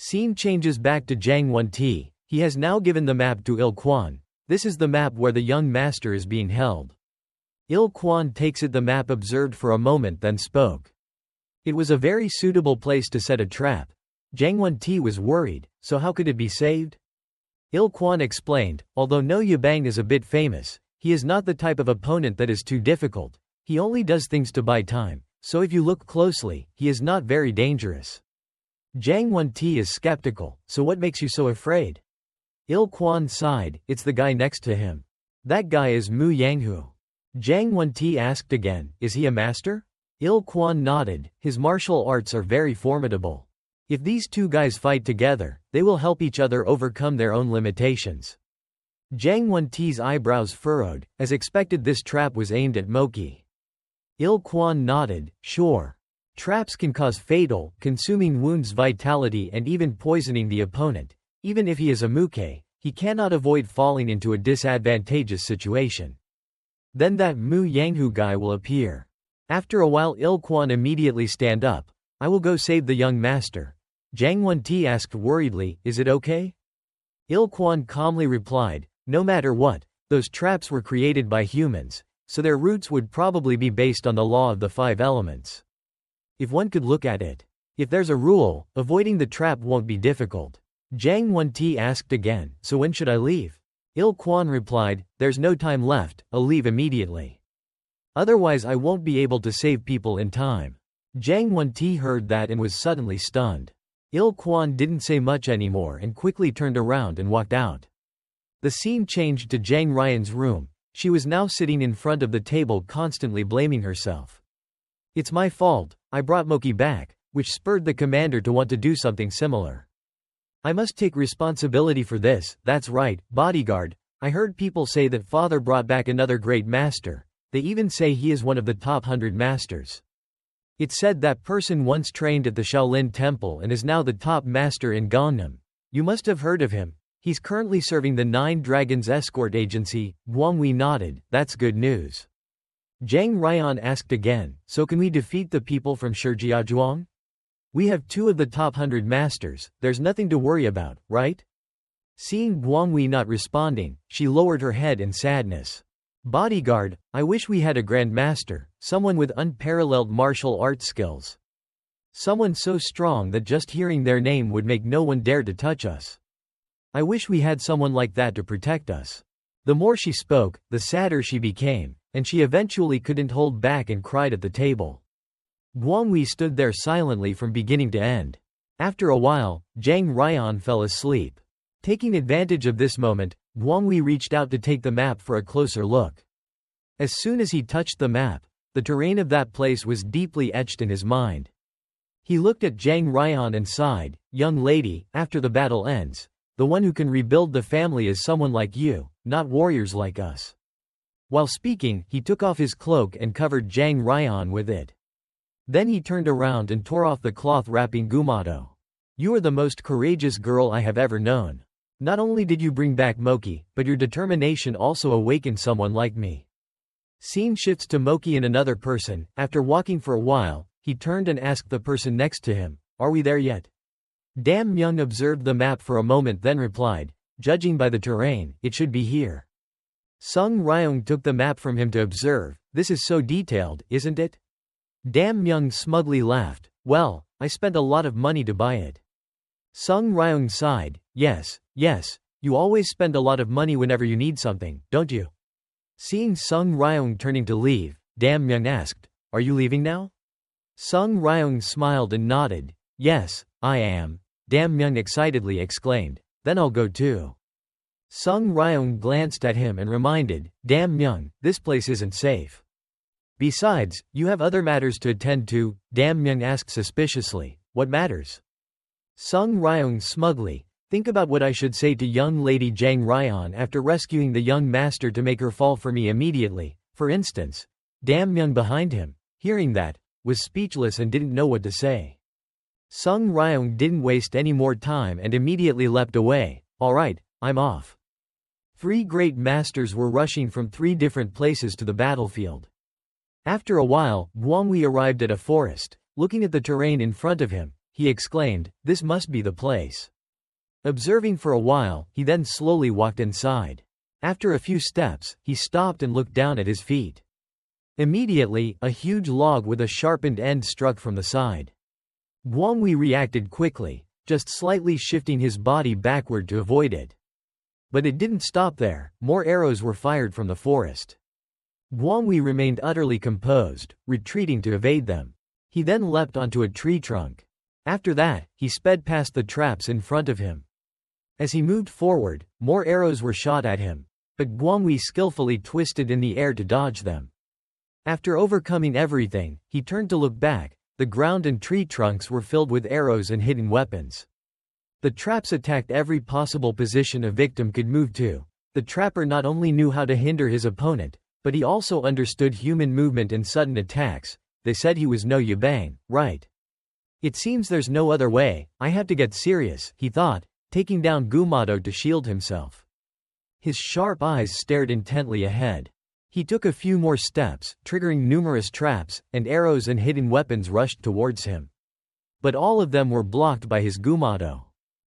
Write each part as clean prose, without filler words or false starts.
Scene changes back to Jang Won-ti. He has now given the map to Il Quan. This is the map where the young master is being held. Il Quan takes it. The map observed for a moment, then spoke. It was a very suitable place to set a trap. Jang Won-ti was worried, so how could it be saved? Il Quan explained, although No Yabang is a bit famous, he is not the type of opponent that is too difficult. He only does things to buy time, so if you look closely, he is not very dangerous. Jang Won-ti is skeptical, so what makes you so afraid? Il Quan sighed, it's the guy next to him. That guy is Mu Yanghu. Jang Won-ti asked again, is he a master? Il Quan nodded, his martial arts are very formidable. If these two guys fight together, they will help each other overcome their own limitations. Jang Won-ti's eyebrows furrowed. As expected, this trap was aimed at Moki. Il Quan nodded, sure. Traps can cause fatal, consuming wounds, vitality, and even poisoning the opponent. Even if he is a Muke, he cannot avoid falling into a disadvantageous situation. Then that Mu Yanghu guy will appear. After a while, Il Quan immediately stand up. I will go save the young master. Jang Won-ti asked worriedly, is it okay? Il Quan calmly replied, no matter what, those traps were created by humans, so their roots would probably be based on the law of the 5 elements. If one could look at it. If there's a rule, avoiding the trap won't be difficult. Jang Won-ti asked again, so when should I leave? Il Quan replied, there's no time left, I'll leave immediately. Otherwise I won't be able to save people in time. Jang Won-ti heard that and was suddenly stunned. Il Quan didn't say much anymore and quickly turned around and walked out. The scene changed to Jang Ryan's room. She was now sitting in front of the table, constantly blaming herself. It's my fault, I brought Moki back, which spurred the commander to want to do something similar. I must take responsibility for this. That's right, bodyguard. I heard people say that father brought back another great master. They even say he is one of the top 100 masters. It's said that person once trained at the Shaolin Temple and is now the top master in Gangnam. You must have heard of him. He's currently serving the 9 Dragons Escort Agency. Guang nodded, that's good news. Jang Ryan asked again, so can we defeat the people from Shijiazhuang? We have 2 of the top 100 masters, there's nothing to worry about, right? Seeing Guang not responding, she lowered her head in sadness. Bodyguard, I wish we had a grand master, someone with unparalleled martial arts skills. Someone so strong that just hearing their name would make no one dare to touch us. I wish we had someone like that to protect us. The more she spoke, the sadder she became, and she eventually couldn't hold back and cried at the table. Guang stood there silently from beginning to end. After a while, Jang Ryan fell asleep. Taking advantage of this moment, Guang reached out to take the map for a closer look. As soon as he touched the map, the terrain of that place was deeply etched in his mind. He looked at Jang Ryan and sighed, young lady, after the battle ends, the one who can rebuild the family is someone like you, not warriors like us. While speaking, he took off his cloak and covered Jang Ryan with it. Then he turned around and tore off the cloth wrapping Gumato. You are the most courageous girl I have ever known. Not only did you bring back Moki, but your determination also awakened someone like me. Scene shifts to Moki and another person. After walking for a while, he turned and asked the person next to him, are we there yet? Dam Myung observed the map for a moment then replied, judging by the terrain, it should be here. Sung Ryong took the map from him to observe, this is so detailed, isn't it? Dam Myung smugly laughed, well, I spent a lot of money to buy it. Sung Ryong sighed, yes, you always spend a lot of money whenever you need something, don't you? Seeing Sung Ryong turning to leave, Dam Myung asked, are you leaving now? Sung Ryong smiled and nodded, yes, I am. Dam Myung excitedly exclaimed, then I'll go too. Sung Ryong glanced at him and reminded, Dam Myung, this place isn't safe. Besides, you have other matters to attend to. Dam Myung asked suspiciously, what matters? Sung Ryong smugly, think about what I should say to young lady Jang Ryan after rescuing the young master to make her fall for me immediately. For instance, Dam Myung behind him, hearing that, was speechless and didn't know what to say. Sung Ryong didn't waste any more time and immediately leapt away. Alright, I'm off. 3 great masters were rushing from 3 different places to the battlefield. After a while, Guang arrived at a forest. Looking at the terrain in front of him, he exclaimed, "This must be the place." Observing for a while, he then slowly walked inside. After a few steps, he stopped and looked down at his feet. Immediately, a huge log with a sharpened end struck from the side. Guang reacted quickly, just slightly shifting his body backward to avoid it. But it didn't stop there, more arrows were fired from the forest. Guang remained utterly composed, retreating to evade them. He then leapt onto a tree trunk. After that, he sped past the traps in front of him. As he moved forward, more arrows were shot at him, but Guang skillfully twisted in the air to dodge them. After overcoming everything, he turned to look back. The ground and tree trunks were filled with arrows and hidden weapons. The traps attacked every possible position a victim could move to. The trapper not only knew how to hinder his opponent, but he also understood human movement and sudden attacks. They said he was no Yubang, right? It seems there's no other way, I have to get serious, he thought, taking down Gumado to shield himself. His sharp eyes stared intently ahead. He took a few more steps, triggering numerous traps, and arrows and hidden weapons rushed towards him. But all of them were blocked by his Gumado.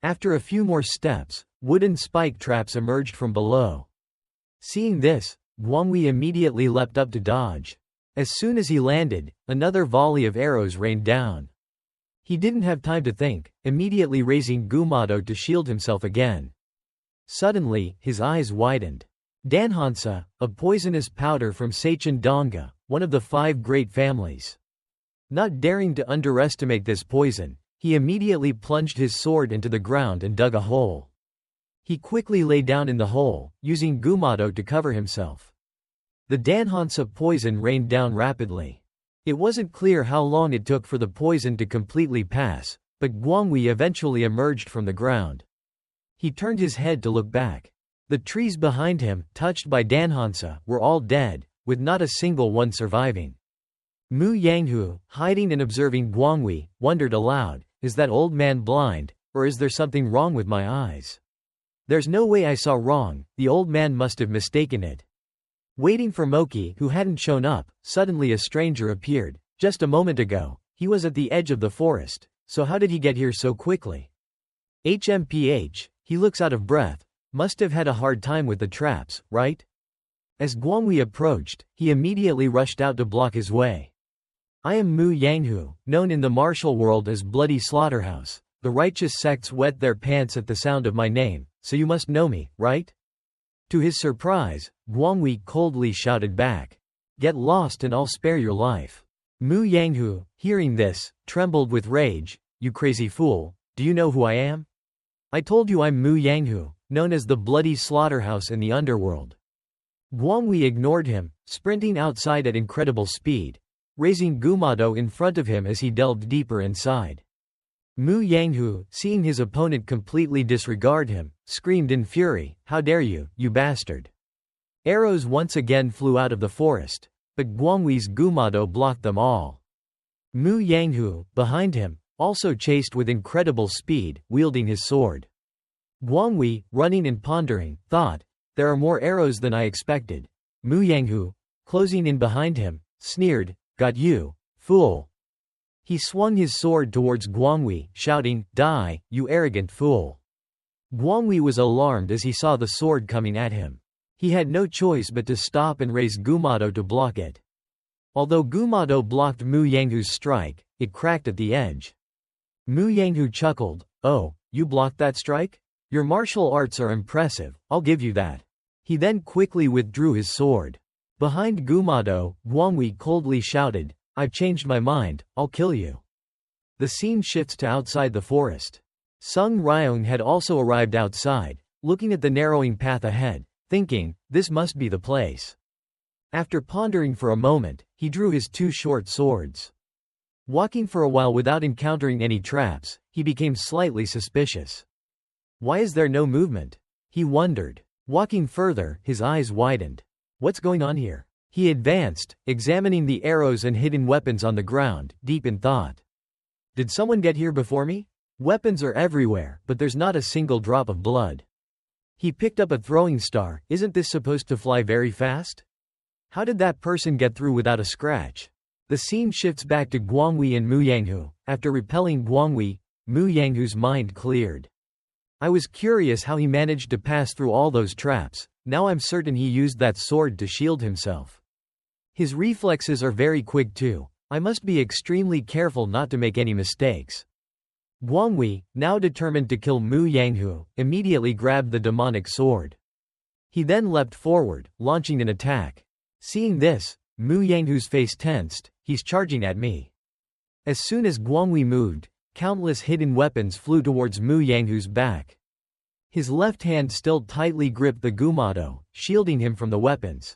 After a few more steps, wooden spike traps emerged from below. Seeing this, Guang immediately leapt up to dodge. As soon as he landed, another volley of arrows rained down. He didn't have time to think, immediately raising Gumado to shield himself again. Suddenly, his eyes widened. Danhansa, a poisonous powder from Sachin Donga, one of the 5 great families. Not daring to underestimate this poison, he immediately plunged his sword into the ground and dug a hole. He quickly lay down in the hole, using Gumado to cover himself. The Danhansa poison rained down rapidly. It wasn't clear how long it took for the poison to completely pass, but Guang eventually emerged from the ground. He turned his head to look back. The trees behind him, touched by Danhansa, were all dead, with not a single one surviving. Mu Yanghu, hiding and observing Guang, wondered aloud, "Is that old man blind, or is there something wrong with my eyes? There's no way I saw wrong, the old man must have mistaken it." Waiting for Moki, who hadn't shown up, suddenly a stranger appeared. Just a moment ago, he was at the edge of the forest, so how did he get here so quickly? HMPH, he looks out of breath. Must have had a hard time with the traps, right? As Guang approached, he immediately rushed out to block his way. "I am Mu Yanghu, known in the martial world as Bloody Slaughterhouse. The righteous sects wet their pants at the sound of my name, so you must know me, right?" To his surprise, Guang coldly shouted back, "Get lost and I'll spare your life." Mu Yanghu, hearing this, trembled with rage. "You crazy fool, do you know who I am? I told you I'm Mu Yanghu, known as the Bloody Slaughterhouse in the underworld." Guang ignored him, sprinting outside at incredible speed, raising Gumado in front of him as he delved deeper inside. Mu Yanghu, seeing his opponent completely disregard him, screamed in fury, "How dare you, you bastard!" Arrows once again flew out of the forest, but Guang's Gumado blocked them all. Mu Yanghu, behind him, also chased with incredible speed, wielding his sword. Guang, running and pondering, thought, "There are more arrows than I expected." Mu Yanghu, closing in behind him, sneered, "Got you, fool." He swung his sword towards Guang, shouting, "Die, you arrogant fool." Guang was alarmed as he saw the sword coming at him. He had no choice but to stop and raise Gumado to block it. Although Gumado blocked Mu Yanghu's strike, it cracked at the edge. Mu Yanghu chuckled, "Oh, you blocked that strike? Your martial arts are impressive, I'll give you that." He then quickly withdrew his sword. Behind Gumado, Guang coldly shouted, "I've changed my mind, I'll kill you." The scene shifts to outside the forest. Sung Ryong had also arrived outside, looking at the narrowing path ahead, thinking, "This must be the place." After pondering for a moment, he drew his 2 short swords. Walking for a while without encountering any traps, he became slightly suspicious. Why is there no movement? He wondered. Walking further, his eyes widened. What's going on here? He advanced, examining the arrows and hidden weapons on the ground, deep in thought. Did someone get here before me? Weapons are everywhere, but there's not a single drop of blood. He picked up a throwing star. Isn't this supposed to fly very fast? How did that person get through without a scratch? The scene shifts back to Guang and Mu Yanghu, after repelling Guangwi, Mu Yanghu's mind cleared. I was curious how he managed to pass through all those traps. Now I'm certain he used that sword to shield himself. His reflexes are very quick too. I must be extremely careful not to make any mistakes. Guangwi, now determined to kill Mu Yanghu, immediately grabbed the demonic sword. He then leapt forward, launching an attack. Seeing this, Mu Yanghu's face tensed. He's charging at me. As soon as Guangwi moved, countless hidden weapons flew towards Mu Yanghu's back. His left hand still tightly gripped the Gumado, shielding him from the weapons.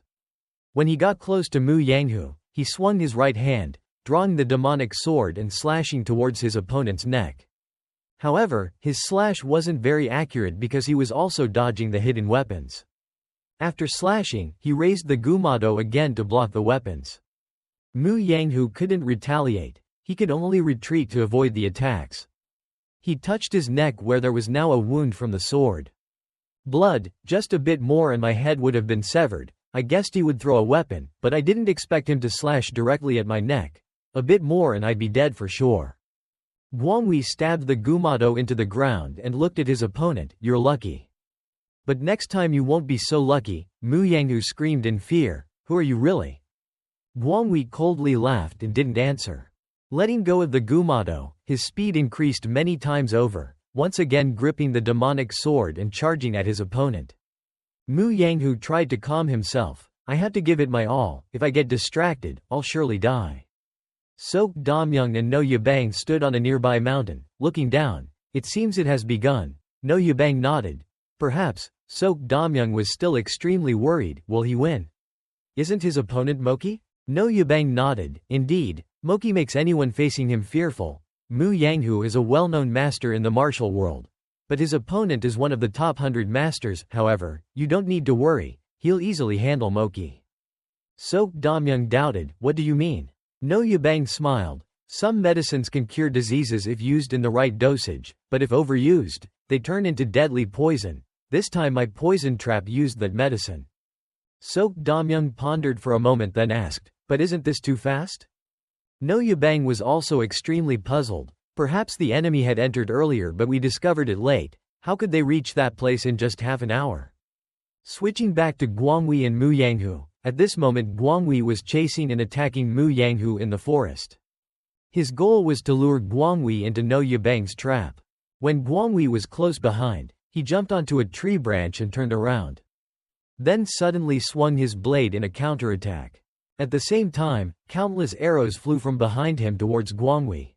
When he got close to Mu Yanghu, he swung his right hand, drawing the demonic sword and slashing towards his opponent's neck. However, his slash wasn't very accurate because he was also dodging the hidden weapons. After slashing, he raised the Gumado again to block the weapons. Mu Yanghu couldn't retaliate. He could only retreat to avoid the attacks. He touched his neck where there was now a wound from the sword. Blood, just a bit more and my head would have been severed. I guessed he would throw a weapon, but I didn't expect him to slash directly at my neck. A bit more and I'd be dead for sure. Guangwi stabbed the Gumado into the ground and looked at his opponent. You're lucky. But next time you won't be so lucky, Mu Yanghu screamed in fear. Who are you really? Guangwi coldly laughed and didn't answer. Letting go of the Gumado, his speed increased many times over, once again gripping the demonic sword and charging at his opponent. Mu Yanghu tried to calm himself. I had to give it my all. If I get distracted, I'll surely die. Sok Damyung and No Yabang stood on a nearby mountain, looking down. It seems it has begun. No Yabang nodded. Perhaps. Sok Damyung was still extremely worried. Will he win? Isn't his opponent Moki? No Yabang nodded. Indeed, Moki makes anyone facing him fearful. Mu Yanghu is a well-known master in the martial world. But his opponent is one of the top 100 masters. However, you don't need to worry. He'll easily handle Moki. Sok Damyung doubted. What do you mean? No Yabang smiled. Some medicines can cure diseases if used in the right dosage, but if overused, they turn into deadly poison. This time my poison trap used that medicine. Sok Damyung pondered for a moment then asked, but isn't this too fast? No Yabang was also extremely puzzled. Perhaps the enemy had entered earlier but we discovered it late. How could they reach that place in just half an hour? Switching back to Guangwi and Mu Yanghu. At this moment Guangwi was chasing and attacking Mu Yanghu in the forest. His goal was to lure Guangwi into No Yabang's trap. When Guangwi was close behind, he jumped onto a tree branch and turned around. Then suddenly swung his blade in a counterattack. At the same time, countless arrows flew from behind him towards Guangwi.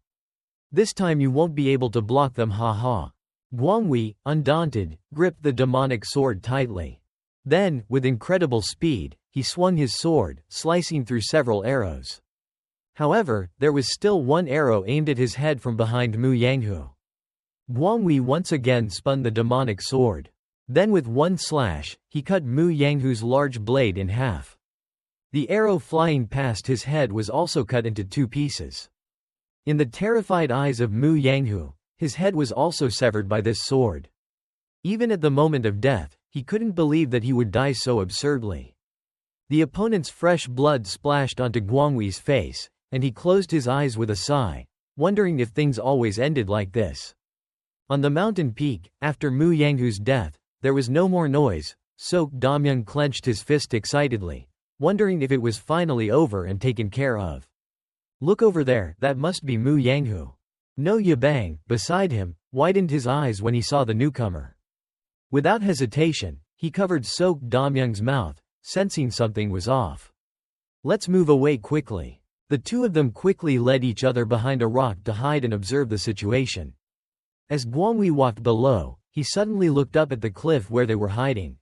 This time you won't be able to block them, haha. Guangwi, undaunted, gripped the demonic sword tightly. Then, with incredible speed, he swung his sword, slicing through several arrows. However, there was still one arrow aimed at his head from behind Mu Yanghu. Guangwi once again spun the demonic sword. Then with one slash, he cut Mu Yanghu's large blade in half. The arrow flying past his head was also cut into two pieces. In the terrified eyes of Mu Yanghu, his head was also severed by this sword. Even at the moment of death, he couldn't believe that he would die so absurdly. The opponent's fresh blood splashed onto Guangwi's face, and he closed his eyes with a sigh, wondering if things always ended like this. On the mountain peak, after Mu Yanghu's death, there was no more noise. Sok Damyung clenched his fist excitedly, wondering if it was finally over and taken care of. Look over there, that must be Mu Yanghu. No Yabang, beside him, widened his eyes when he saw the newcomer. Without hesitation, he covered Sok Damyung's mouth, sensing something was off. Let's move away quickly. The two of them quickly led each other behind a rock to hide and observe the situation. As Guangwi walked below, he suddenly looked up at the cliff where they were hiding.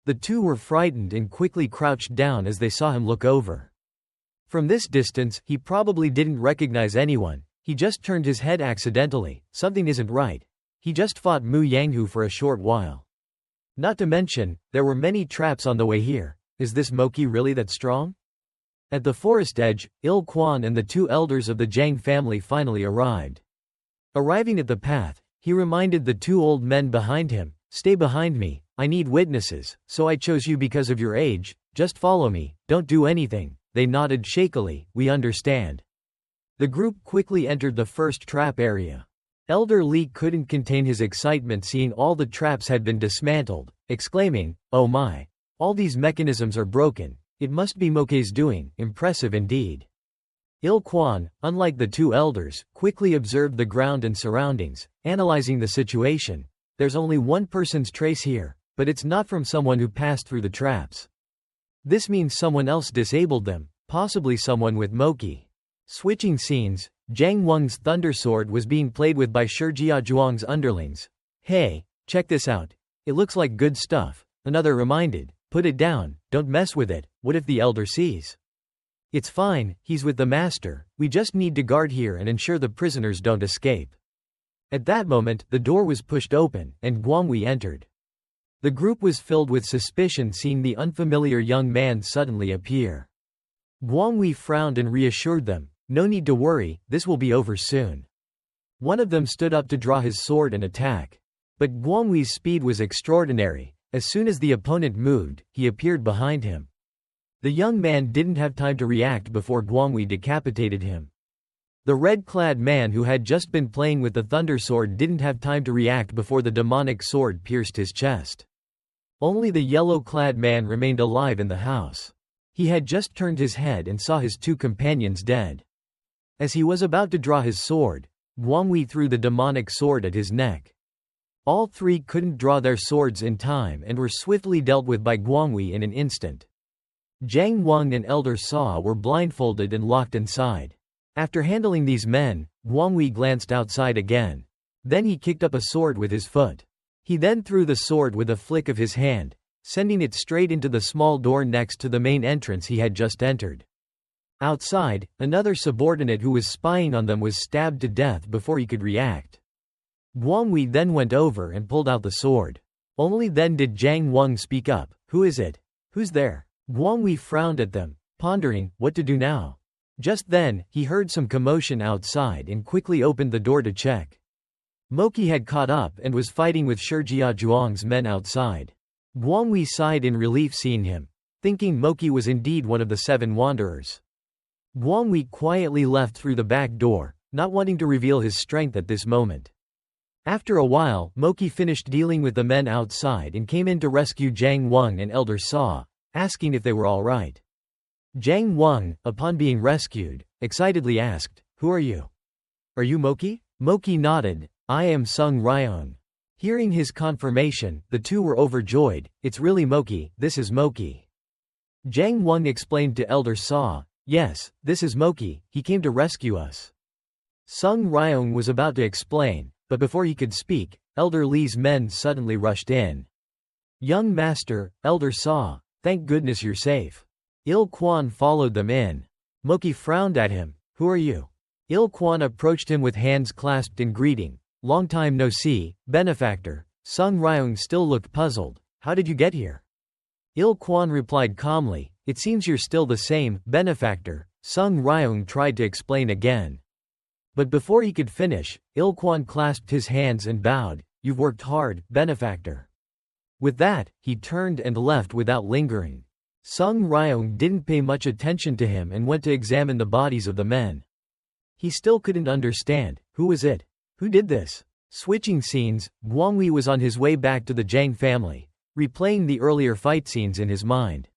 The two were frightened and quickly crouched down as they saw him look over. From this distance, he probably didn't recognize anyone. He just turned his head accidentally. Something isn't right. He just fought Mu Yanghu for a short while. Not to mention, there were many traps on the way here. Is this Moki really that strong? At the forest edge, Il Quan and the two elders of the Zhang family finally arrived. Arriving at the path, he reminded the two old men behind him, "Stay behind me, I need witnesses, so I chose you because of your age, just follow me, don't do anything." They nodded shakily, "We understand." The group quickly entered the first trap area. Elder Lee couldn't contain his excitement seeing all the traps had been dismantled, exclaiming, "Oh my! All these mechanisms are broken. It must be Moke's doing, impressive indeed." Il Quan, unlike the two elders, quickly observed the ground and surroundings, analyzing the situation. There's only one person's trace here, but it's not from someone who passed through the traps. This means someone else disabled them, possibly someone with Moke. Switching scenes, Zhang Weng's thunder sword was being played with by Shijia Zhuang's underlings. "Hey, check this out. It looks like good stuff," another reminded. "Put it down, don't mess with it, what if the elder sees?" "It's fine, he's with the master, we just need to guard here and ensure the prisoners don't escape." At that moment, the door was pushed open, and Guang entered. The group was filled with suspicion seeing the unfamiliar young man suddenly appear. Guang frowned and reassured them, "No need to worry, this will be over soon." One of them stood up to draw his sword and attack. But Guang's speed was extraordinary. As soon as the opponent moved, he appeared behind him. The young man didn't have time to react before Guang decapitated him. The red-clad man who had just been playing with the thunder sword didn't have time to react before the demonic sword pierced his chest. Only the yellow-clad man remained alive in the house. He had just turned his head and saw his two companions dead. As he was about to draw his sword, Guang threw the demonic sword at his neck. All three couldn't draw their swords in time and were swiftly dealt with by Guang in an instant. Zhang Weng and Elder Saw were blindfolded and locked inside. After handling these men, Guang glanced outside again. Then he kicked up a sword with his foot. He then threw the sword with a flick of his hand, sending it straight into the small door next to the main entrance he had just entered. Outside, another subordinate who was spying on them was stabbed to death before he could react. Guang then went over and pulled out the sword. Only then did Zhang Weng speak up, "Who is it? Who's there?" Guang frowned at them, pondering what to do now. Just then, he heard some commotion outside and quickly opened the door to check. Moke had caught up and was fighting with Shijia Zhuang's men outside. Guang sighed in relief seeing him, thinking Moke was indeed one of the seven wanderers. Guang quietly left through the back door, not wanting to reveal his strength at this moment. After a while, Moke finished dealing with the men outside and came in to rescue Zhang Weng and Elder Saw, asking if they were all right. Zhang Weng, upon being rescued, excitedly asked, "Who are you? Are you Moke?" Moke nodded, "I am Sung Ryong." Hearing his confirmation, the two were overjoyed. "It's really Moke, this is Moke." Zhang Weng explained to Elder Saw, "Yes, this is Moke, he came to rescue us." Sung Ryong was about to explain, but before he could speak, Elder Lee's men suddenly rushed in. "Young master, Elder Saw, thank goodness you're safe." Il Quan followed them in. Moke frowned at him, "Who are you?" Il Quan approached him with hands clasped in greeting. "Long time no see, benefactor." Sung Ryong still looked puzzled. "How did you get here?" Il Quan replied calmly, "It seems you're still the same, benefactor." Sung Ryong tried to explain again. But before he could finish, Il Quan clasped his hands and bowed, "You've worked hard, benefactor." With that, he turned and left without lingering. Sung Ryong didn't pay much attention to him and went to examine the bodies of the men. He still couldn't understand, who was it? Who did this? Switching scenes, Guang was on his way back to the Zhang family, replaying the earlier fight scenes in his mind.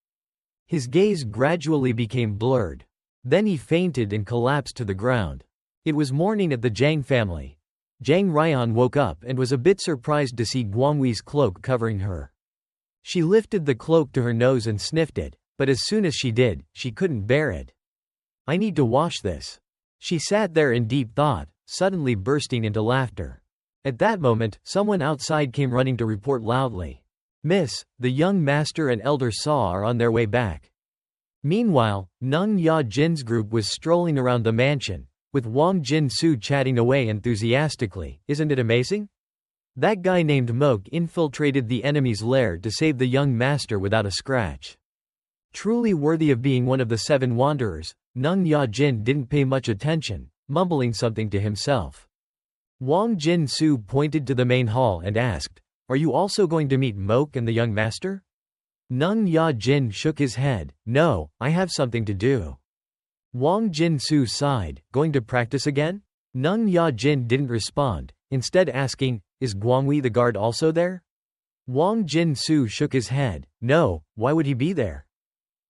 His gaze gradually became blurred. Then he fainted and collapsed to the ground. It was morning at the Zhang family. Zhang Ryan woke up and was a bit surprised to see Guang's cloak covering her. She lifted the cloak to her nose and sniffed it, but as soon as she did, she couldn't bear it. "I need to wash this." She sat there in deep thought, suddenly bursting into laughter. At that moment, someone outside came running to report loudly, "Miss, the young master and Elder Saw are on their way back." Meanwhile, Nung Ya Jin's group was strolling around the mansion, with Wang Jin-su chatting away enthusiastically. "Isn't it amazing? That guy named Moke infiltrated the enemy's lair to save the young master without a scratch. Truly worthy of being one of the seven wanderers." Nung Ya Jin didn't pay much attention, mumbling something to himself. Wang Jin-su pointed to the main hall and asked, "Are you also going to meet Moke and the young master?" Nung Ya Jin shook his head, "No, I have something to do." Wang Jin-su sighed, going to practice again? Nung Ya-jin didn't respond, instead asking, is Guangwi the guard also there? Wang Jin-su shook his head, no, why would he be there?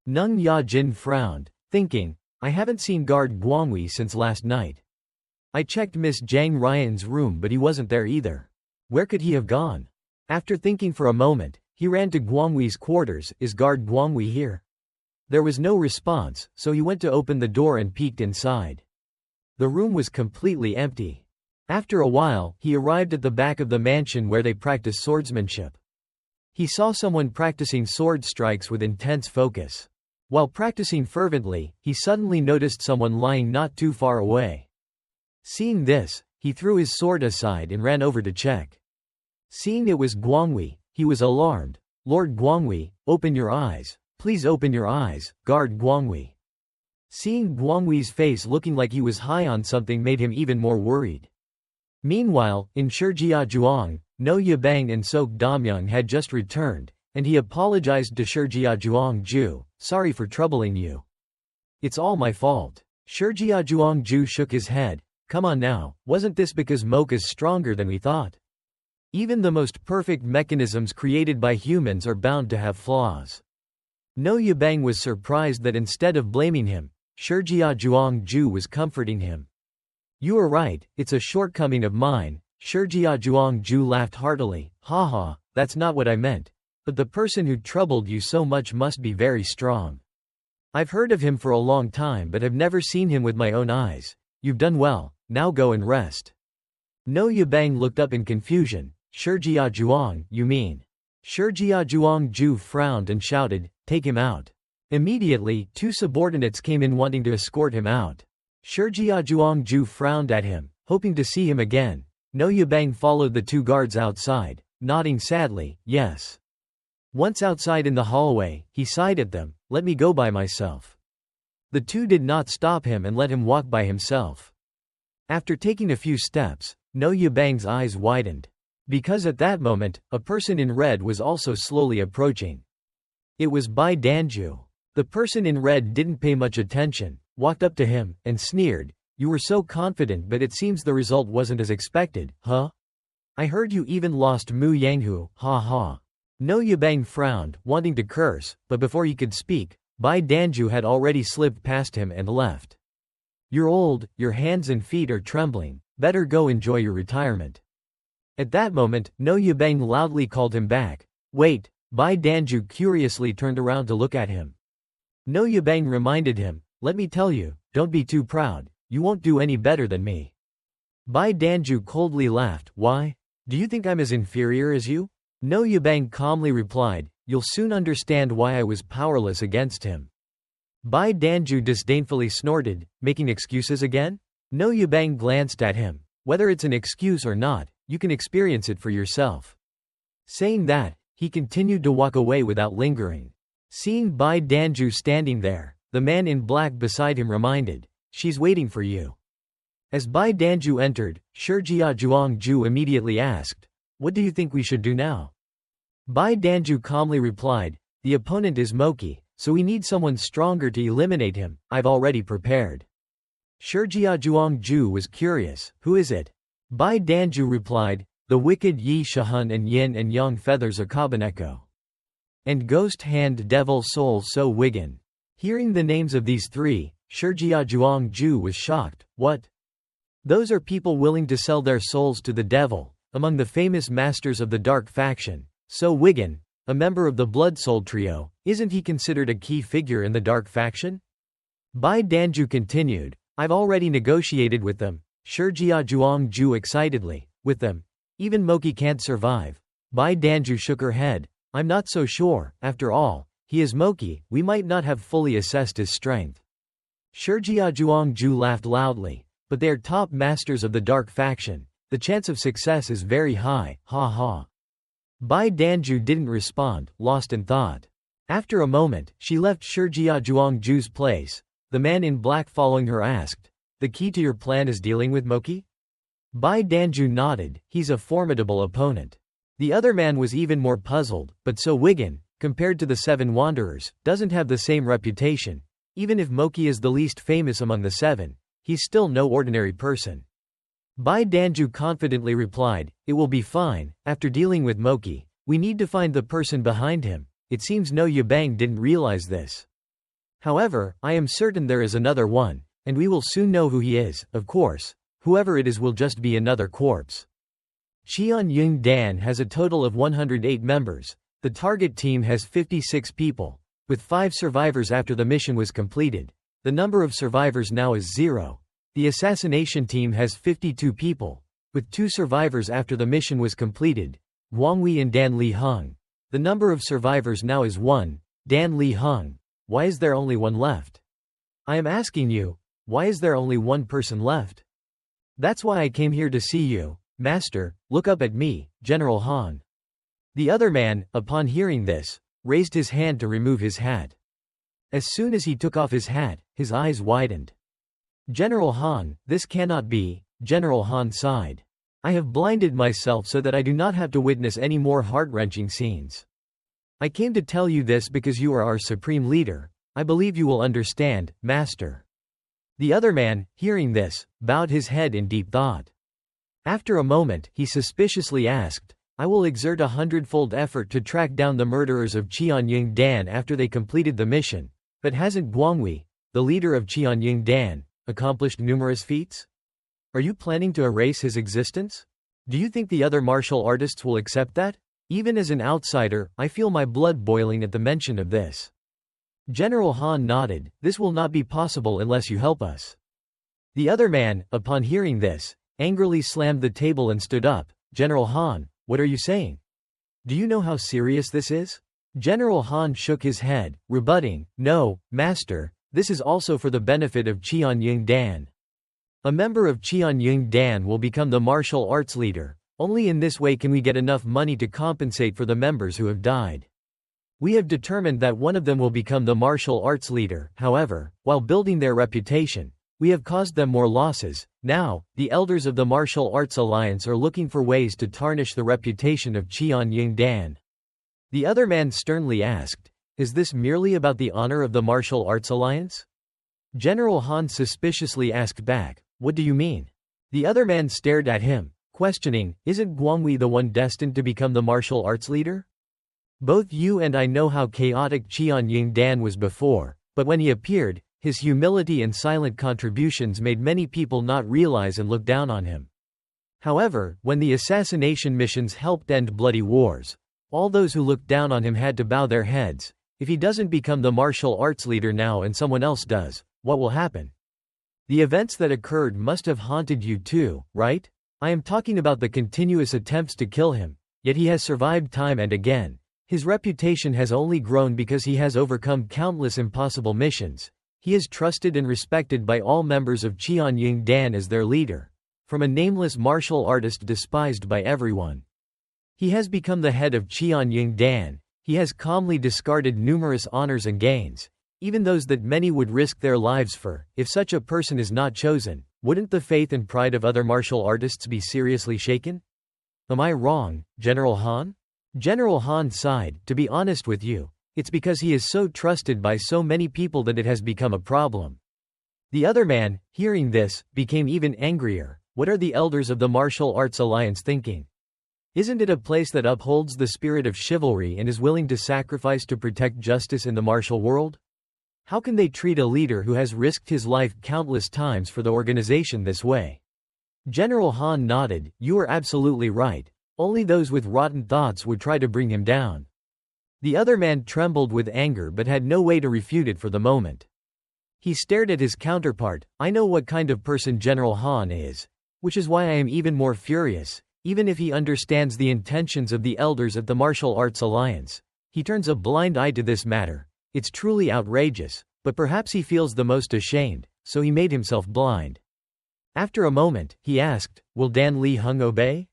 Nung Ya-jin frowned, thinking, I haven't seen guard Guangwi since last night. I checked Miss Zhang Ryan's room but he wasn't there either. Where could he have gone? After thinking for a moment, he ran to Guangwi's quarters. Is guard Guangwi here? There was no response, so he went to open the door and peeked inside. The room was completely empty. After a while, he arrived at the back of the mansion where they practice swordsmanship. He saw someone practicing sword strikes with intense focus. While practicing fervently, he suddenly noticed someone lying not too far away. Seeing this, he threw his sword aside and ran over to check. Seeing it was Guangwi, he was alarmed. Lord Guangwi, open your eyes. Please open your eyes, guard Guangwi. Seeing Guangwi's face looking like he was high on something made him even more worried. Meanwhile, in Shijiazhuang, No Yabang and Sok Damyang had just returned, and he apologized to Shijiazhuang Ju, sorry for troubling you. It's all my fault. Shijiazhuang Ju shook his head, come on now, wasn't this because Mocha's stronger than we thought? Even the most perfect mechanisms created by humans are bound to have flaws. No Yabang was surprised that instead of blaming him, Shijiazhuang Ju was comforting him. You are right, it's a shortcoming of mine. Shijiazhuang Ju laughed heartily, haha, that's not what I meant. But the person who troubled you so much must be very strong. I've heard of him for a long time but have never seen him with my own eyes. You've done well, now go and rest. No Yabang looked up in confusion. Shijiazhuang, you mean? Shijiazhuang Ju frowned and shouted, take him out. Immediately, two subordinates came in wanting to escort him out. Shijiazhuang Ju frowned at him, hoping to see him again. No Yabang followed the two guards outside, nodding sadly, yes. Once outside in the hallway, he sighed at them, let me go by myself. The two did not stop him and let him walk by himself. After taking a few steps, No Yabang's eyes widened. Because at that moment, a person in red was also slowly approaching. It was Bai Danju. The person in red didn't pay much attention, walked up to him, and sneered, you were so confident but it seems the result wasn't as expected, huh? I heard you even lost Mu Yanghu, ha ha. No Yabang frowned, wanting to curse, but before he could speak, Bai Danju had already slipped past him and left. You're old, your hands and feet are trembling, better go enjoy your retirement. At that moment, No Yabang loudly called him back. Wait, Bai Danju curiously turned around to look at him. No Yabang reminded him, let me tell you, don't be too proud, you won't do any better than me. Bai Danju coldly laughed, why? Do you think I'm as inferior as you? No Yabang calmly replied, you'll soon understand why I was powerless against him. Bai Danju disdainfully snorted, making excuses again? No Yabang glanced at him, whether it's an excuse or not, you can experience it for yourself. Saying that, he continued to walk away without lingering. Seeing Bai Danju standing there, the man in black beside him reminded, she's waiting for you. As Bai Danju entered, Shijiazhuang Ju immediately asked, what do you think we should do now? Bai Danju calmly replied, the opponent is Moki, so we need someone stronger to eliminate him, I've already prepared. Shijiazhuang Ju was curious, who is it? Bai Danju replied, the wicked Yi Shahun and Yin and Yang Feathers Akabaneko. And Ghost Hand Devil Soul So Wigan. Hearing the names of these three, Shijiazhuang Ju was shocked, what? Those are people willing to sell their souls to the devil. Among the famous masters of the dark faction, So Wigan, a member of the Blood Soul trio, isn't he considered a key figure in the dark faction? Bai Danju continued, I've already negotiated with them. Shijiazhuang Ju excitedly, with them? Even Moki can't survive. Bai Danju shook her head, I'm not so sure, after all, he is Moki, we might not have fully assessed his strength. Shijiazhuang Ju laughed loudly, but they are top masters of the dark faction. The chance of success is very high, ha ha. Bai Danju didn't respond, lost in thought. After a moment, she left Shijiazhuang Ju's place. The man in black following her asked, the key to your plan is dealing with Moki? Bai Danju nodded, he's a formidable opponent. The other man was even more puzzled, but So Wigan, compared to the Seven Wanderers, doesn't have the same reputation. Even if Moki is the least famous among the 7, he's still no ordinary person. Bai Danju confidently replied, "It will be fine. After dealing with Moki, we need to find the person behind him." It seems No Yabang didn't realize this. "However, I am certain there is another one, and we will soon know who he is. Of course, whoever it is will just be another corpse." Cheon-Yung Dan has a total of 108 members. The target team has 56 people, with 5 survivors after the mission was completed. The number of survivors now is 0. The assassination team has 52 people, with 2 survivors after the mission was completed, Guang and Dan Li Hung. The number of survivors now is 1, Dan Li Hung. Why is there only 1 left? I am asking you, why is there only 1 person left? That's why I came here to see you, Master. Look up at me, General Han. The other man, upon hearing this, raised his hand to remove his hat. As soon as he took off his hat, his eyes widened. "General Han, this cannot be." General Han sighed. "I have blinded myself so that I do not have to witness any more heart-wrenching scenes. I came to tell you this because you are our supreme leader. I believe you will understand, Master." The other man, hearing this, bowed his head in deep thought. After a moment, he suspiciously asked, "I will exert 100-fold effort to track down the murderers of Cheon-Yung Dan after they completed the mission, but hasn't Guangwei, the leader of Cheon-Yung Dan, accomplished numerous feats? Are you planning to erase his existence? Do you think the other martial artists will accept that? Even as an outsider, I feel my blood boiling at the mention of this." General Han nodded. "This will not be possible unless you help us." The other man, upon hearing this, angrily slammed the table and stood up. "General Han, what are you saying? Do you know how serious this is?" General Han shook his head, rebutting, "No, Master, this is also for the benefit of Cheon-Yung Dan. A member of Cheon-Yung Dan will become the martial arts leader. Only in this way can we get enough money to compensate for the members who have died. We have determined that one of them will become the martial arts leader. However, while building their reputation, we have caused them more losses. Now, the elders of the Martial Arts Alliance are looking for ways to tarnish the reputation of Cheon-Yung Dan." The other man sternly asked, "Is this merely about the honor of the Martial Arts Alliance?" General Han suspiciously asked back, "What do you mean?" The other man stared at him, questioning, "Isn't Guangwei the one destined to become the martial arts leader? Both you and I know how chaotic Cheon-Yung Dan was before, but when he appeared, his humility and silent contributions made many people not realize and look down on him. However, when the assassination missions helped end bloody wars, all those who looked down on him had to bow their heads. If he doesn't become the martial arts leader now and someone else does, what will happen? The events that occurred must have haunted you too, right? I am talking about the continuous attempts to kill him, yet he has survived time and again. His reputation has only grown because he has overcome countless impossible missions. He is trusted and respected by all members of Cheon-Yung Dan as their leader, from a nameless martial artist despised by everyone. He has become the head of Cheon-Yung Dan. He has calmly discarded numerous honors and gains, even those that many would risk their lives for. If such a person is not chosen, wouldn't the faith and pride of other martial artists be seriously shaken? Am I wrong, General Han? General Han sighed. To be honest with you, it's because he is so trusted by so many people that it has become a problem. The other man, hearing this, became even angrier. What are the elders of the Martial Arts Alliance thinking? Isn't it a place that upholds the spirit of chivalry and is willing to sacrifice to protect justice in the martial world? How can they treat a leader who has risked his life countless times for the organization this way? General Han nodded. You are absolutely right. Only those with rotten thoughts would try to bring him down. The other man trembled with anger but had no way to refute it for the moment. He stared at his counterpart. I know what kind of person General Han is, which is why I am even more furious. Even if he understands the intentions of the elders at the Martial Arts Alliance, he turns a blind eye to this matter. It's truly outrageous, but perhaps he feels the most ashamed, so he made himself blind. After a moment, he asked, Will Dan Li Hung obey?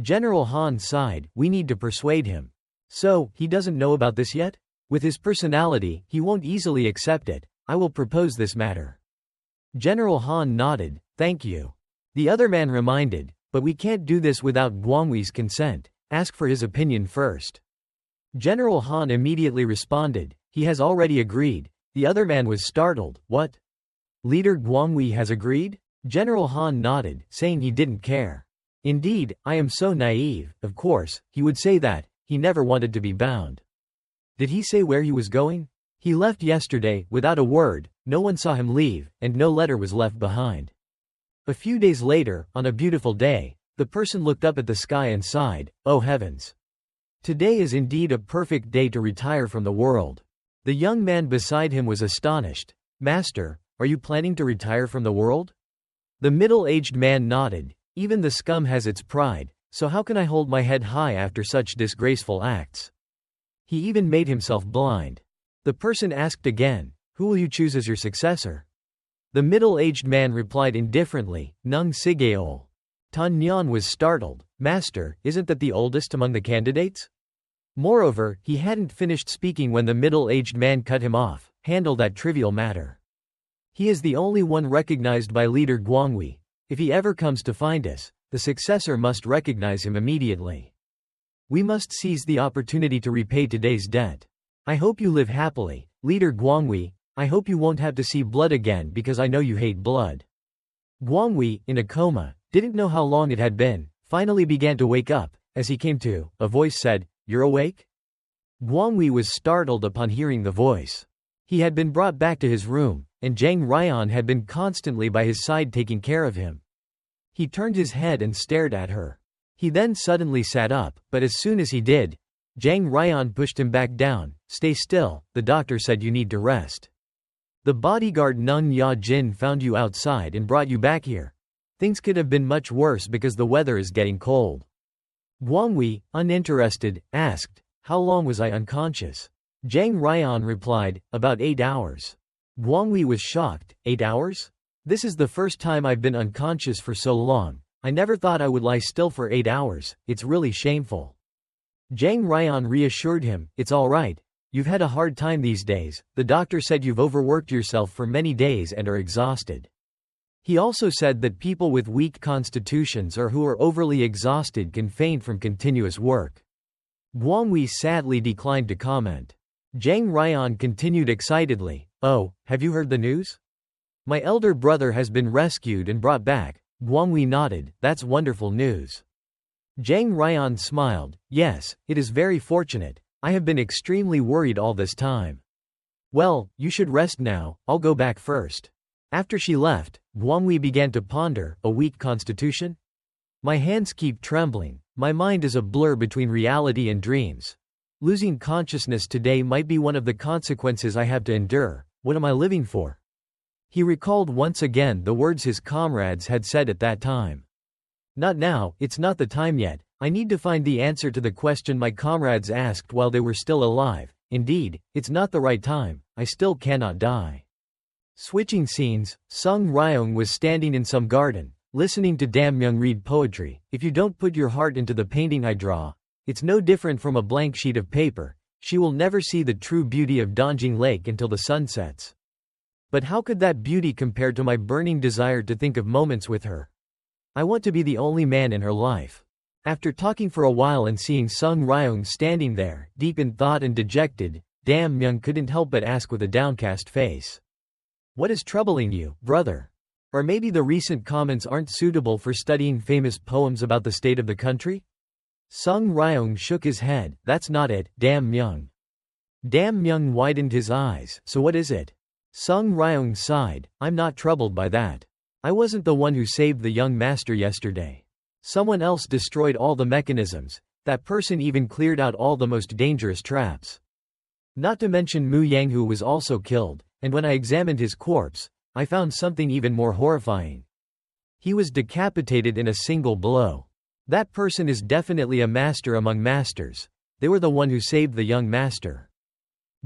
General Han sighed. We need to persuade him. So, he doesn't know about this yet? With his personality, he won't easily accept it. I will propose this matter. General Han nodded. Thank you. The other man reminded, but we can't do this without Guangwei's consent. Ask for his opinion first. General Han immediately responded. He has already agreed. The other man was startled. What? Leader Guangwi has agreed? General Han nodded, saying he didn't care. Indeed, I am so naive. Of course, he would say that. He never wanted to be bound. Did he say where he was going? He left yesterday, without a word. No one saw him leave, and no letter was left behind. A few days later, on a beautiful day, the person looked up at the sky and sighed, "Oh heavens! Today is indeed a perfect day to retire from the world." The young man beside him was astonished. "Master, are you planning to retire from the world?" The middle-aged man nodded. "Even the scum has its pride, so how can I hold my head high after such disgraceful acts?" He even made himself blind. The person asked again, "Who will you choose as your successor?" The middle-aged man replied indifferently, "Nung Sigeol." Tan Nyan was startled. "Master, isn't that the oldest among the candidates?" Moreover, he hadn't finished speaking when the middle-aged man cut him off. "Handle that trivial matter. He is the only one recognized by leader Guangwi. If he ever comes to find us, the successor must recognize him immediately. We must seize the opportunity to repay today's debt. I hope you live happily, leader Guangwi. I hope you won't have to see blood again because I know you hate blood." Guangwi, in a coma, didn't know how long it had been, finally began to wake up. As he came to, a voice said, "You're awake?" Guangwi was startled upon hearing the voice. He had been brought back to his room, and Zhang Ryan had been constantly by his side taking care of him. He turned his head and stared at her. He then suddenly sat up, but as soon as he did, Zhang Ryan pushed him back down. "Stay still, the doctor said you need to rest. The bodyguard Nung Ya Jin found you outside and brought you back here. Things could have been much worse because the weather is getting cold." Guangwi, uninterested, asked, "How long was I unconscious?" Zhang Ryan replied, "About 8 hours." Guangwi was shocked. 8 hours? This is the first time I've been unconscious for so long. I never thought I would lie still for 8 hours. It's really shameful. Zhang Ryan reassured him, "It's all right. You've had a hard time these days. The doctor said you've overworked yourself for many days and are exhausted." He also said that people with weak constitutions or who are overly exhausted can faint from continuous work. Guangwi sadly declined to comment. Zhang Ryan continued excitedly, "Oh, have you heard the news? My elder brother has been rescued and brought back." Guangwi nodded, "That's wonderful news." Zhang Ryan smiled, "Yes, it is very fortunate. I have been extremely worried all this time." "Well, you should rest now, I'll go back first." After she left, Guangwi began to ponder, "A weak constitution? My hands keep trembling. My mind is a blur between reality and dreams. Losing consciousness today might be one of the consequences I have to endure. What am I living for?" He recalled once again the words his comrades had said at that time. "Not now, it's not the time yet. I need to find the answer to the question my comrades asked while they were still alive. Indeed, it's not the right time. I still cannot die." Switching scenes, Sung Ryong was standing in some garden, listening to Dam Myung read poetry. "If you don't put your heart into the painting I draw, it's no different from a blank sheet of paper. She will never see the true beauty of Dongjing Lake until the sun sets. But how could that beauty compare to my burning desire to think of moments with her? I want to be the only man in her life." After talking for a while and seeing Sung Ryong standing there, deep in thought and dejected, Dam Myung couldn't help but ask with a downcast face, "What is troubling you, brother? Or maybe the recent comments aren't suitable for studying famous poems about the state of the country?" Sung Ryong shook his head. "That's not it, Dam Myung." Dam Myung widened his eyes. "So what is it?" Sung Ryong sighed, "I'm not troubled by that. I wasn't the one who saved the young master yesterday. Someone else destroyed all the mechanisms. That person even cleared out all the most dangerous traps. Not to mention Mu Yanghu was also killed, and when I examined his corpse, I found something even more horrifying. He was decapitated in a single blow. That person is definitely a master among masters. They were the one who saved the young master."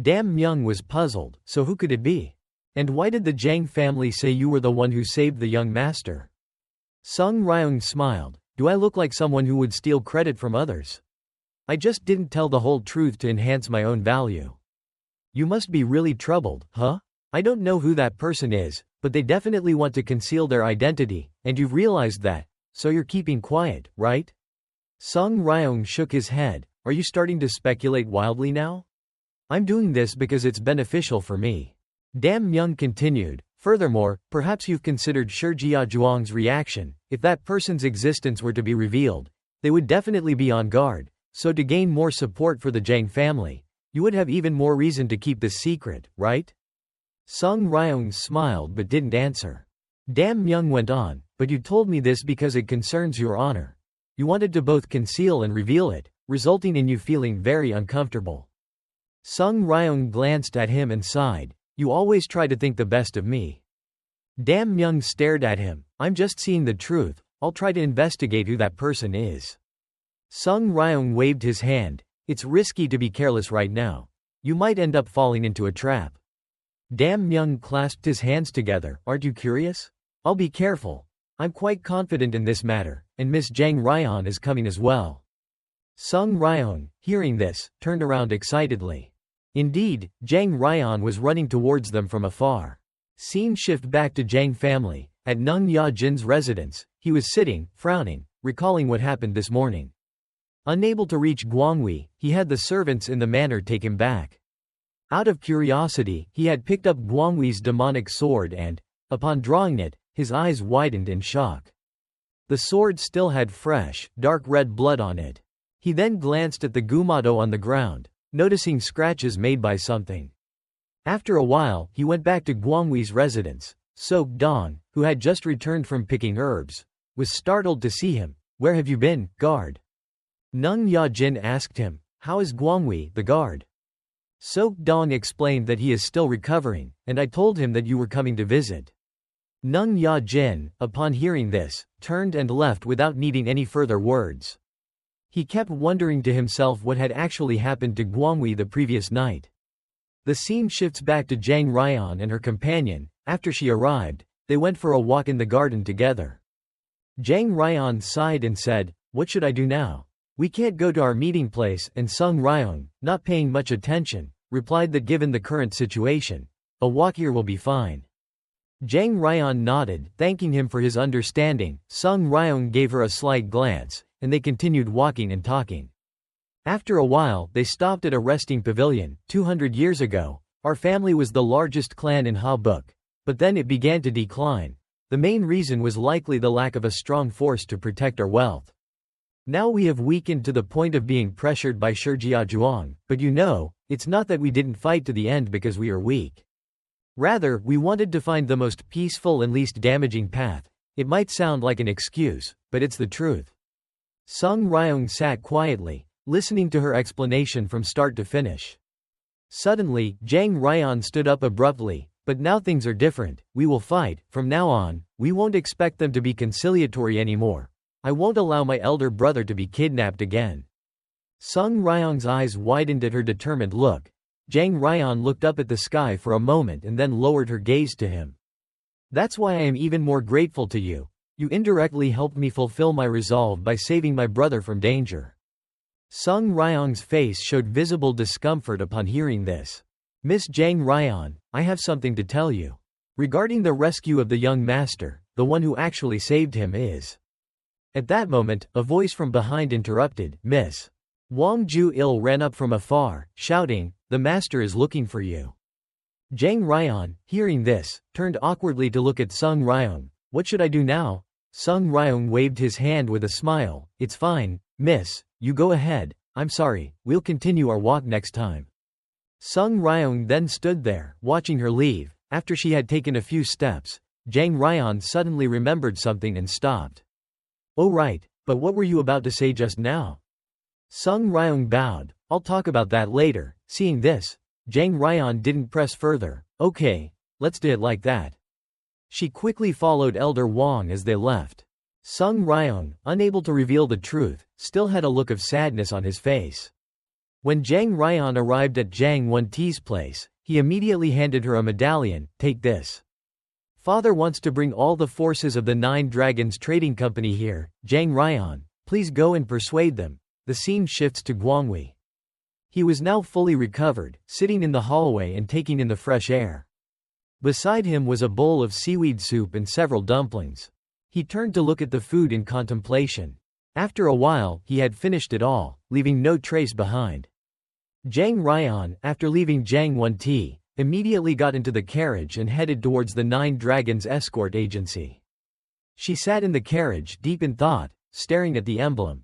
Dam Myung was puzzled, so who could it be? And why did the Zhang family say you were the one who saved the young master? Sung Ryong smiled. "Do I look like someone who would steal credit from others? I just didn't tell the whole truth to enhance my own value." "You must be really troubled, huh? I don't know who that person is, but they definitely want to conceal their identity, and you've realized that, so you're keeping quiet, right?" Sung Ryong shook his head. "Are you starting to speculate wildly now? I'm doing this because it's beneficial for me. Dam Myung continued, furthermore, perhaps you've considered Shurjia Zhuang's reaction. If that person's existence were to be revealed, they would definitely be on guard, so to gain more support for the Jang family, you would have even more reason to keep this secret, right? Sung Ryong smiled but didn't answer. Dam Myung went on, but you told me this because it concerns your honor. You wanted to both conceal and reveal it, resulting in you feeling very uncomfortable. Sung Ryong glanced at him and sighed. You always try to think the best of me. Dam Myung stared at him. I'm just seeing the truth. I'll try to investigate who that person is. Sung Ryong waved his hand. It's risky to be careless right now. You might end up falling into a trap. Dam Myung clasped his hands together. Aren't you curious? I'll be careful. I'm quite confident in this matter, and Miss Jang Ryan is coming as well. Sung Ryong, hearing this, turned around excitedly. Indeed, Jang Ryan was running towards them from afar. Scene shift back to Jang family. At Nung Ya Jin's residence, he was sitting, frowning, recalling what happened this morning. Unable to reach Guangwi, he had the servants in the manor take him back. Out of curiosity, he had picked up Guangwi's demonic sword and, upon drawing it, his eyes widened in shock. The sword still had fresh, dark red blood on it. He then glanced at the gumado on the ground, noticing scratches made by something. After a while, he went back to Guangwi's residence. Sok Dong, who had just returned from picking herbs, was startled to see him. Where have you been, guard? Nung Ya Jin asked him. How is Guangwi, the guard? Sok Dong explained that he is still recovering, and I told him that you were coming to visit. Nung Ya Jin, upon hearing this, turned and left without needing any further words. He kept wondering to himself what had actually happened to Guangwi the previous night. The scene shifts back to Jang Ryan and her companion. After she arrived, they went for a walk in the garden together. Jang Ryan sighed and said, What should I do now? We can't go to our meeting place, and Sung Ryong, not paying much attention, replied that given the current situation, a walk here will be fine. Jang Ryan nodded, thanking him for his understanding. Sung Ryong gave her a slight glance, and they continued walking and talking. After a while, they stopped at a resting pavilion. 200 years ago, our family was the largest clan in Ha Buk, but then it began to decline. The main reason was likely the lack of a strong force to protect our wealth. Now we have weakened to the point of being pressured by Shurjia Zhuang, but you know, it's not that we didn't fight to the end because we are weak. Rather, we wanted to find the most peaceful and least damaging path. It might sound like an excuse, but it's the truth. Sung Ryong sat quietly, listening to her explanation from start to finish. Suddenly, Jang Ryan stood up abruptly. But now things are different. We will fight. From now on, we won't expect them to be conciliatory anymore. I won't allow my elder brother to be kidnapped again. Sung Ryong's eyes widened at her determined look. Jang Ryan looked up at the sky for a moment and then lowered her gaze to him. That's why I am even more grateful to you. You indirectly helped me fulfill my resolve by saving my brother from danger. Sung Ryong's face showed visible discomfort upon hearing this. Miss Jang Ryan, I have something to tell you. Regarding the rescue of the young master, the one who actually saved him is. At that moment, a voice from behind interrupted. Miss Wang Ju-il ran up from afar, shouting, The master is looking for you. Jang Ryan, hearing this, turned awkwardly to look at Sung Ryong. What should I do now? Sung Ryong waved his hand with a smile. It's fine, miss, you go ahead. I'm sorry, we'll continue our walk next time. Sung Ryong then stood there, watching her leave. After she had taken a few steps, Jang Ryan suddenly remembered something and stopped. Oh right, but what were you about to say just now? Sung Ryong bowed. I'll talk about that later. Seeing this, Jang Ryan didn't press further. Okay, let's do it like that. She quickly followed Elder Wang as they left. Sung Ryong, unable to reveal the truth, still had a look of sadness on his face. When Jang Ryan arrived at Jang Won-Ti's place, he immediately handed her a medallion. Take this. Father wants to bring all the forces of the Nine Dragons Trading Company here. Jang Ryan, please go and persuade them. The scene shifts to Guangwi. He was now fully recovered, sitting in the hallway and taking in the fresh air. Beside him was a bowl of seaweed soup and several dumplings. He turned to look at the food in contemplation. After a while, he had finished it all, leaving no trace behind. Jang Ryan, after leaving Jang Won-Ti, immediately got into the carriage and headed towards the Nine Dragons Escort Agency. She sat in the carriage deep in thought, staring at the emblem.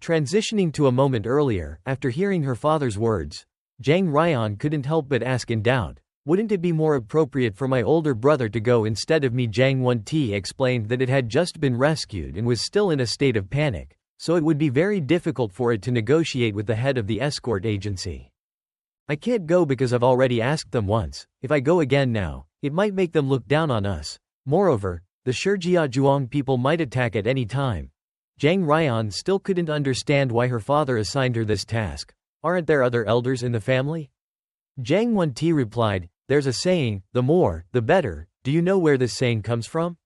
Transitioning to a moment earlier, after hearing her father's words, Jang Ryan couldn't help but ask in doubt, wouldn't it be more appropriate for my older brother to go instead of me? Jang Won-T explained that it had just been rescued and was still in a state of panic, so it would be very difficult for it to negotiate with the head of the escort agency. I can't go because I've already asked them once. If I go again now, it might make them look down on us. Moreover, the Shijiazhuang people might attack at any time. Jang Ryan still couldn't understand why her father assigned her this task. Aren't there other elders in the family? Jang Won-T replied, there's a saying, the more, the better. Do you know where this saying comes from?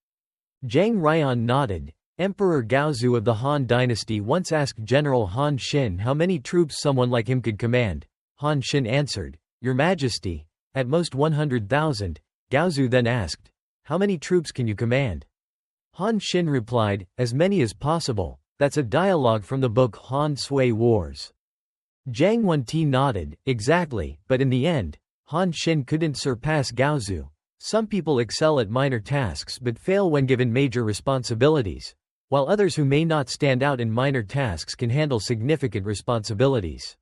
Jang Ryan nodded. Emperor Gaozu of the Han dynasty once asked General Han Xin how many troops someone like him could command. Han Xin answered, Your Majesty, at most 100,000. Gaozu then asked, how many troops can you command? Han Xin replied, as many as possible. That's a dialogue from the book Han Sui Wars. Jang Won-T nodded, exactly, but in the end, Han Xin couldn't surpass Gaozu. Some people excel at minor tasks but fail when given major responsibilities, while others who may not stand out in minor tasks can handle significant responsibilities.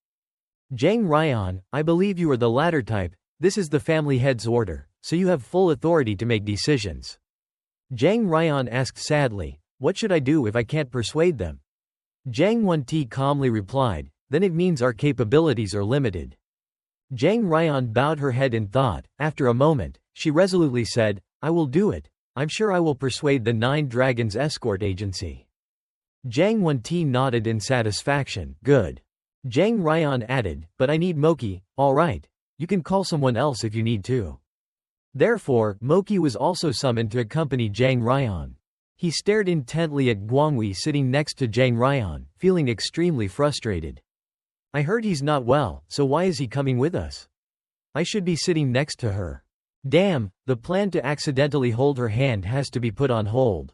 Jang Ryan, I believe you are the latter type. This is the family head's order, so you have full authority to make decisions. Jang Ryan asked sadly, what should I do if I can't persuade them? Jang Won-T calmly replied, then it means our capabilities are limited. Jang Ryan bowed her head in thought. After a moment, she resolutely said, I will do it. I'm sure I will persuade the Nine Dragons Escort Agency. Jang Won-T nodded in satisfaction. Good. Jang Ryan added, but I need Moki. All right. You can call someone else if you need to. Therefore, Moki was also summoned to accompany Jang Ryan. He stared intently at Guang sitting next to Jang Ryan, feeling extremely frustrated. I heard he's not well, so why is he coming with us? I should be sitting next to her. Damn, the plan to accidentally hold her hand has to be put on hold.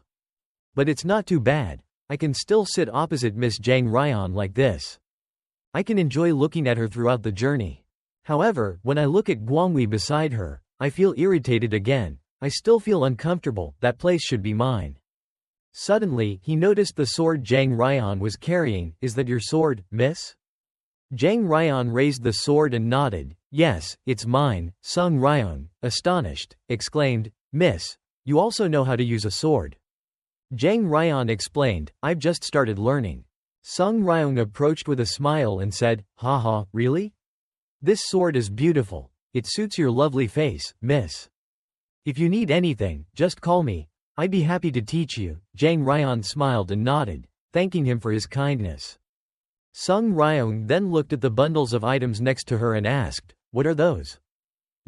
But it's not too bad. I can still sit opposite Miss Jang Ryan like this. I can enjoy looking at her throughout the journey. However, when I look at Guang beside her, I feel irritated again. I still feel uncomfortable. That place should be mine. Suddenly, he noticed the sword Jang Ryan was carrying. Is that your sword, miss? Jang Ryan raised the sword and nodded. Yes, it's mine. Sung Ryan, astonished, exclaimed, Miss, you also know how to use a sword. Jang Ryan explained, I've just started learning. Sung Ryan approached with a smile and said, haha, really? This sword is beautiful. It suits your lovely face, miss. If you need anything, just call me. I'd be happy to teach you. Jang Ryan smiled and nodded, thanking him for his kindness. Sung Ryan then looked at the bundles of items next to her and asked, what are those?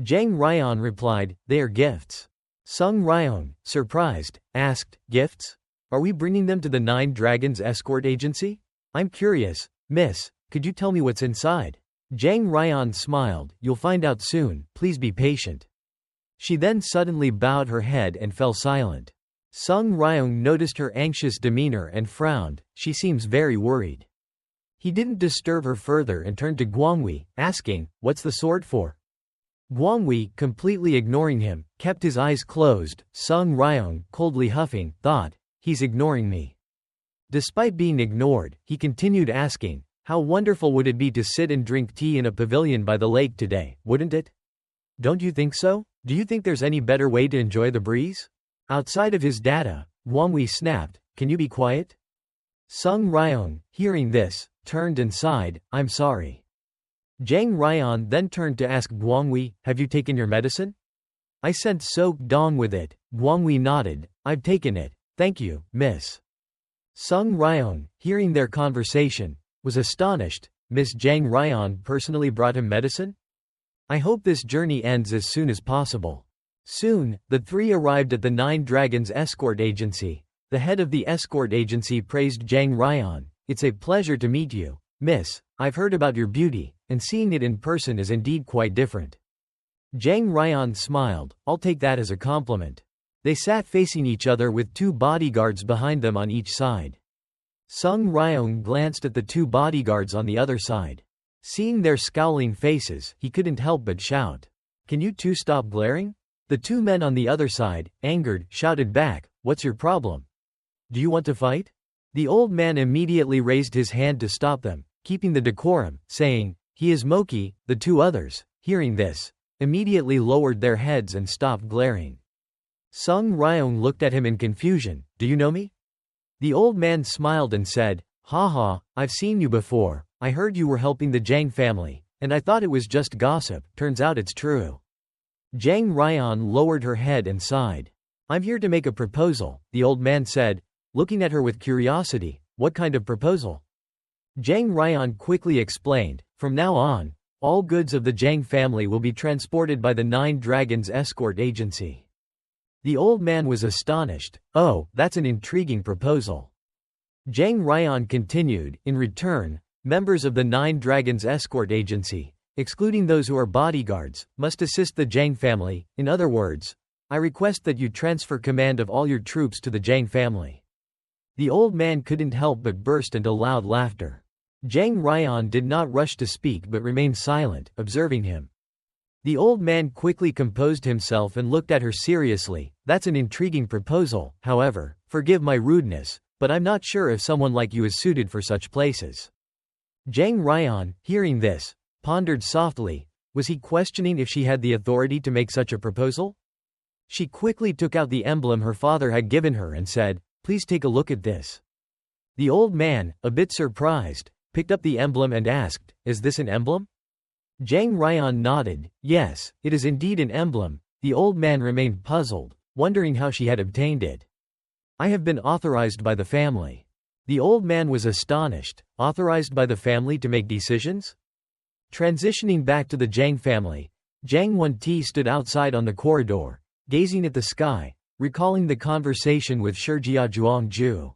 Jang Ryan replied, they are gifts. Sung Ryan, surprised, asked, gifts? Are we bringing them to the Nine Dragons Escort Agency? I'm curious, miss, could you tell me what's inside? Jang Ryan smiled, you'll find out soon, please be patient. She then suddenly bowed her head and fell silent. Sung Ryan noticed her anxious demeanor and frowned, she seems very worried. He didn't disturb her further and turned to Guang asking, what's the sword for? Guang completely ignoring him, kept his eyes closed. Sung Ryan, coldly huffing, thought, he's ignoring me. Despite being ignored, he continued asking, how wonderful would it be to sit and drink tea in a pavilion by the lake today, wouldn't it? Don't you think so? Do you think there's any better way to enjoy the breeze? Outside of his data, Guang snapped, can you be quiet? Sung Ryan, hearing this, turned and sighed, I'm sorry. Jang Ryan then turned to ask Guang, have you taken your medicine? I sent Sok Dong with it. Guang nodded, I've taken it, thank you, miss. Sung Ryan, hearing their conversation, was astonished. Miss Jang Ryan personally brought him medicine? I hope this journey ends as soon as possible. Soon, the three arrived at the Nine Dragons Escort Agency. The head of the escort agency praised Jang Ryan. It's a pleasure to meet you, miss. I've heard about your beauty, and seeing it in person is indeed quite different. Jang Ryan smiled, I'll take that as a compliment. They sat facing each other with two bodyguards behind them on each side. Sung Ryan glanced at the two bodyguards on the other side. Seeing their scowling faces, he couldn't help but shout. can you two stop glaring? The two men on the other side, angered, shouted back, what's your problem? Do you want to fight? The old man immediately raised his hand to stop them, keeping the decorum, saying, he is Moki. The two others, hearing this, immediately lowered their heads and stopped glaring. Sung Ryong looked at him in confusion, do you know me? The old man smiled and said, haha, I've seen you before, I heard you were helping the Jang family, and I thought it was just gossip, turns out it's true. Jang Ryan lowered her head and sighed. I'm here to make a proposal, the old man said, looking at her with curiosity, what kind of proposal? Jang Ryan quickly explained, from now on, all goods of the Jang family will be transported by the Nine Dragons Escort Agency. The old man was astonished, oh, that's an intriguing proposal. Jang Ryan continued, in return, members of the Nine Dragons Escort Agency, excluding those who are bodyguards, must assist the Jang family. In other words, I request that you transfer command of all your troops to the Jang family. The old man couldn't help but burst into loud laughter. Jang Ryan did not rush to speak but remained silent, observing him. The old man quickly composed himself and looked at her seriously. That's an intriguing proposal, however, forgive my rudeness, but I'm not sure if someone like you is suited for such places. Jang Ryan, hearing this, pondered softly, was he questioning if she had the authority to make such a proposal? She quickly took out the emblem her father had given her and said, please take a look at this. The old man, a bit surprised, picked up the emblem and asked, is this an emblem? Jang Ryan nodded, yes, it is indeed an emblem. The old man remained puzzled, wondering how she had obtained it. I have been authorized by the family. The old man was astonished, authorized by the family to make decisions? Transitioning back to the Jang family, Jang Won-ti stood outside on the corridor, gazing at the sky, recalling the conversation with Shirjia Zhuangju.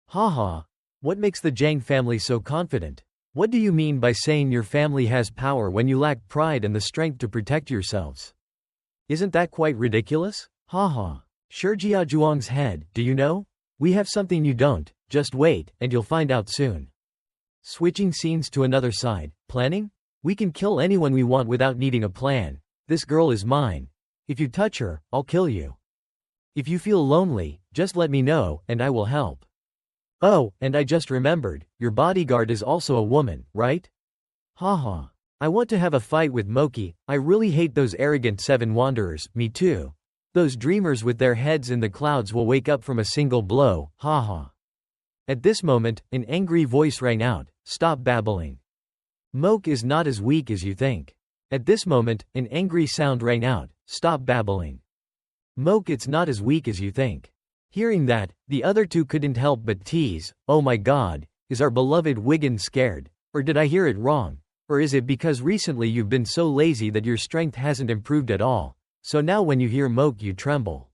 Haha, what makes the Jang family so confident? What do you mean by saying your family has power when you lack pride and the strength to protect yourselves? Isn't that quite ridiculous? Haha. Shirjia Zhuang's head, do you know? We have something you don't, just wait, and you'll find out soon. Switching scenes to another side, planning? We can kill anyone we want without needing a plan. This girl is mine. If you touch her, I'll kill you. If you feel lonely, just let me know, and I will help. Oh, and I just remembered, your bodyguard is also a woman, right? Haha. I want to have a fight with Moki. I really hate those arrogant seven wanderers, me too. Those dreamers with their heads in the clouds will wake up from a single blow, haha. At this moment, an angry voice rang out, stop babbling. Moke is not as weak as you think. At this moment, an angry sound rang out, stop babbling. Moke, it's not as weak as you think. Hearing that, the other two couldn't help but tease, oh my god, is our beloved Wigan scared? Or did I hear it wrong? Or is it because recently you've been so lazy that your strength hasn't improved at all? So now when you hear Moke you tremble.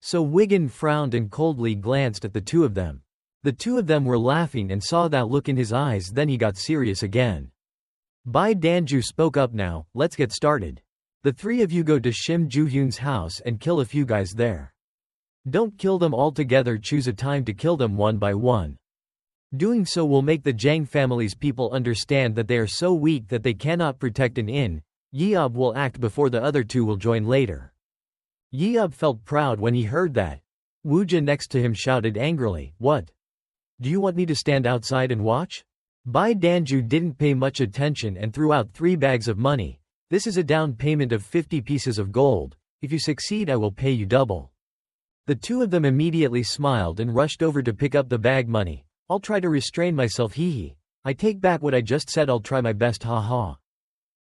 So Wigan frowned and coldly glanced at the two of them. The two of them were laughing and saw that look in his eyes, then he got serious again. Bai Danju spoke up now, let's get started. The three of you go to Shim Ju-hyun's house and kill a few guys there. Don't kill them all together, choose a time to kill them one by one. Doing so will make the Jang family's people understand that they are so weak that they cannot protect an inn. Yeob will act before the other two will join later. Yeob felt proud when he heard that. Wooja next to him shouted angrily, what? Do you want me to stand outside and watch? Bai Danju didn't pay much attention and threw out 3 bags of money. This is a down payment of 50 pieces of gold. If you succeed I will pay you double. The two of them immediately smiled and rushed over to pick up the bag money. I'll try to restrain myself, hee. I take back what I just said, I'll try my best, haha.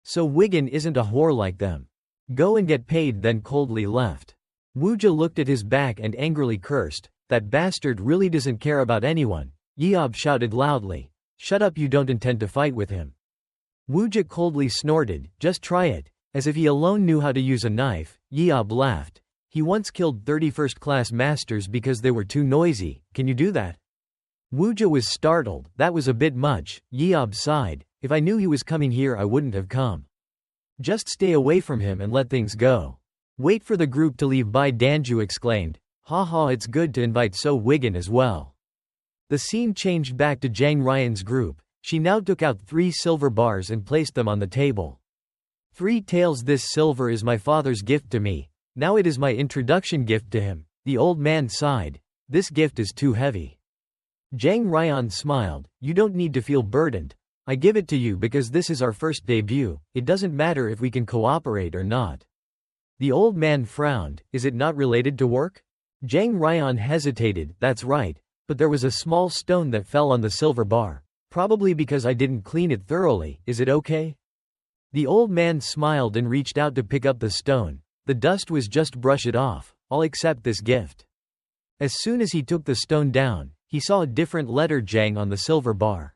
So Wigan isn't a whore like them. Go and get paid, then coldly left. Wooja looked at his back and angrily cursed, that bastard really doesn't care about anyone. Yeob shouted loudly, shut up, you don't intend to fight with him. Wooja coldly snorted, just try it, as if he alone knew how to use a knife. Yeob laughed. He once killed 31st class masters because they were too noisy, can you do that? Wooja was startled, that was a bit much. Yeob sighed, if I knew he was coming here I wouldn't have come. Just stay away from him and let things go. Wait for the group to leave, Bai Danju exclaimed. Haha, it's good to invite So Wigan as well. The scene changed back to Jang Ryan's group. She now took out 3 silver bars and placed them on the table. 3 taels. This silver is my father's gift to me. Now it is my introduction gift to him. The old man sighed. This gift is too heavy. Jang Ryan smiled. You don't need to feel burdened. I give it to you because this is our first debut. It doesn't matter if we can cooperate or not. The old man frowned. Is it not related to work? Jang Ryan hesitated. That's right. But there was a small stone that fell on the silver bar. Probably because I didn't clean it thoroughly. Is it okay? The old man smiled and reached out to pick up the stone. The dust was just brush it off. I'll accept this gift. As soon as he took the stone down, he saw a different letter Jang on the silver bar.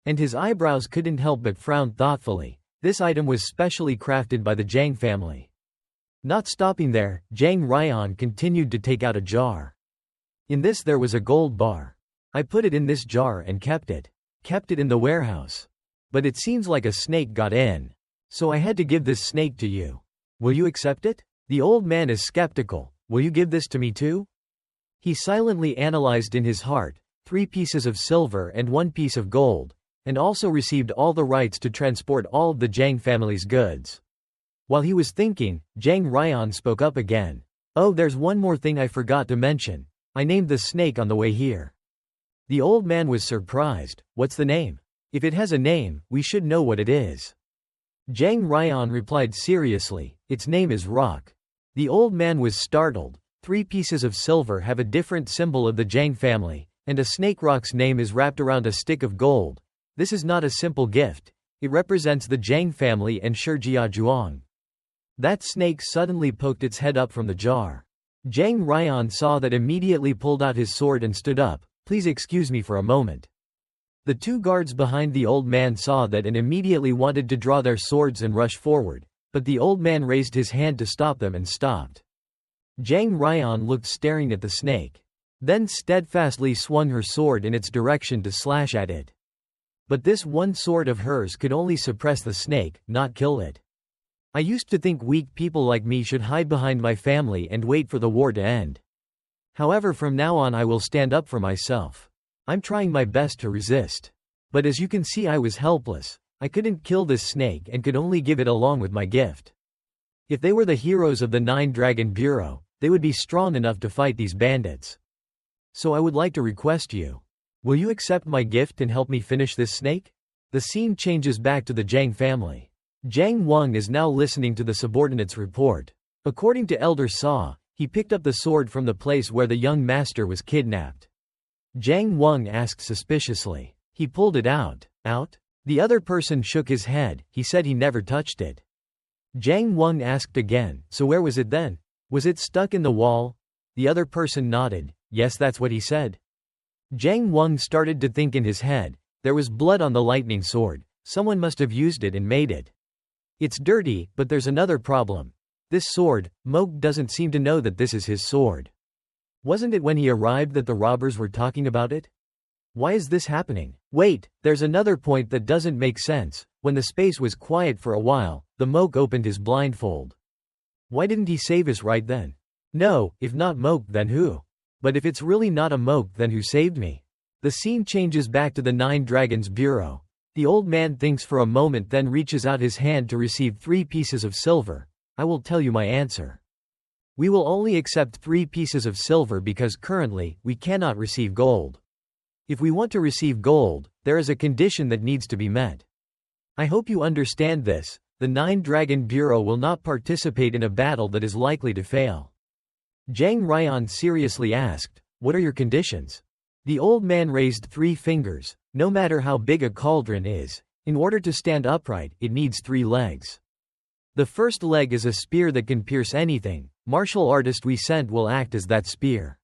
And his eyebrows couldn't help but frown thoughtfully. This item was specially crafted by the Jang family. Not stopping there, Jang Ryan continued to take out a jar. In this there was a gold bar. I put it in this jar and kept it. Kept it in the warehouse. But it seems like a snake got in. So I had to give this snake to you. Will you accept it? The old man is skeptical. Will you give this to me too? He silently analyzed in his heart, 3 pieces of silver and 1 piece of gold, and also received all the rights to transport all of the Jang family's goods. While he was thinking, Jang Ryan spoke up again. Oh, there's one more thing I forgot to mention. I named the snake on the way here. The old man was surprised. What's the name? If it has a name, we should know what it is. Jang Ryan replied seriously, its name is Rock. The old man was startled. 3 pieces of silver have a different symbol of the Jang family, and a snake rock's name is wrapped around a stick of gold. This is not a simple gift. It represents the Jang family and Shijia Zhuang. That snake suddenly poked its head up from the jar. Jang Ryan saw that, immediately pulled out his sword and stood up. Please excuse me for a moment. The 2 guards behind the old man saw that and immediately wanted to draw their swords and rush forward, but the old man raised his hand to stop them and stopped. Jang Ryan looked, staring at the snake. Then steadfastly swung her sword in its direction to slash at it. But this one sword of hers could only suppress the snake, not kill it. I used to think weak people like me should hide behind my family and wait for the war to end. However, from now on I will stand up for myself. I'm trying my best to resist. But as you can see, I was helpless. I couldn't kill this snake and could only give it along with my gift. If they were the heroes of the 9 Dragon Bureau, they would be strong enough to fight these bandits. So I would like to request you. Will you accept my gift and help me finish this snake? The scene changes back to the Jang family. Jang Wang is now listening to the subordinate's report. According to Elder Saw, he picked up the sword from the place where the young master was kidnapped. Jang Wang asked suspiciously. He pulled it out. Out? The other person shook his head. He said he never touched it. Jang Wang asked again. So where was it then? Was it stuck in the wall? The other person nodded. Yes, that's what he said. Jang Wang started to think in his head. There was blood on the lightning sword. Someone must have used it and made it. It's dirty, but there's another problem. This sword, Moke doesn't seem to know that this is his sword. Wasn't it when he arrived that the robbers were talking about it? Why is this happening? Wait, there's another point that doesn't make sense. When the space was quiet for a while, the Moke opened his blindfold. Why didn't he save us right then? No, if not Moke, then who? But if it's really not a Moke, then who saved me? The scene changes back to the 9 Dragons Bureau. The old man thinks for a moment, then reaches out his hand to receive 3 pieces of silver. I will tell you my answer. We will only accept 3 pieces of silver because currently, we cannot receive gold. If we want to receive gold, there is a condition that needs to be met. I hope you understand this. The 9 Dragon Bureau will not participate in a battle that is likely to fail. Jang Ryan seriously asked, what are your conditions? The old man raised 3 fingers. No matter how big a cauldron is, in order to stand upright, it needs 3 legs. The first leg is a spear that can pierce anything. Martial artist we sent will act as that spear.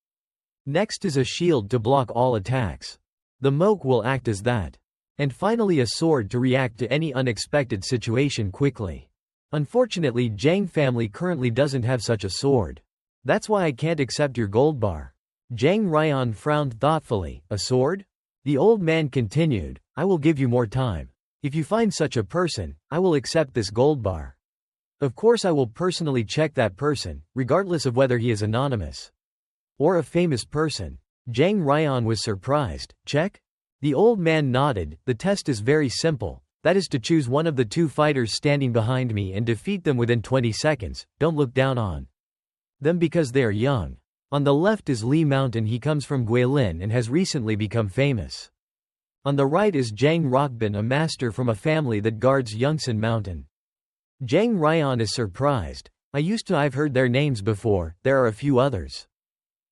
Next is a shield to block all attacks. The Moke will act as that. And finally a sword to react to any unexpected situation quickly. Unfortunately, Jang family currently doesn't have such a sword. That's why I can't accept your gold bar. Jang Ryan frowned thoughtfully. A sword? The old man continued, I will give you more time. If you find such a person, I will accept this gold bar. Of course I will personally check that person, regardless of whether he is anonymous or a famous person. Jang Ryan was surprised. Check? The old man nodded. The test is very simple. That is to choose one of the two fighters standing behind me and defeat them within 20 seconds, don't look down on them because they are young. On the left is Lee Mountain, he comes from Guilin and has recently become famous. On the right is Jang Rockbin, a master from a family that guards Yongsan Mountain. Jang Ryan is surprised. I've heard their names before, there are a few others.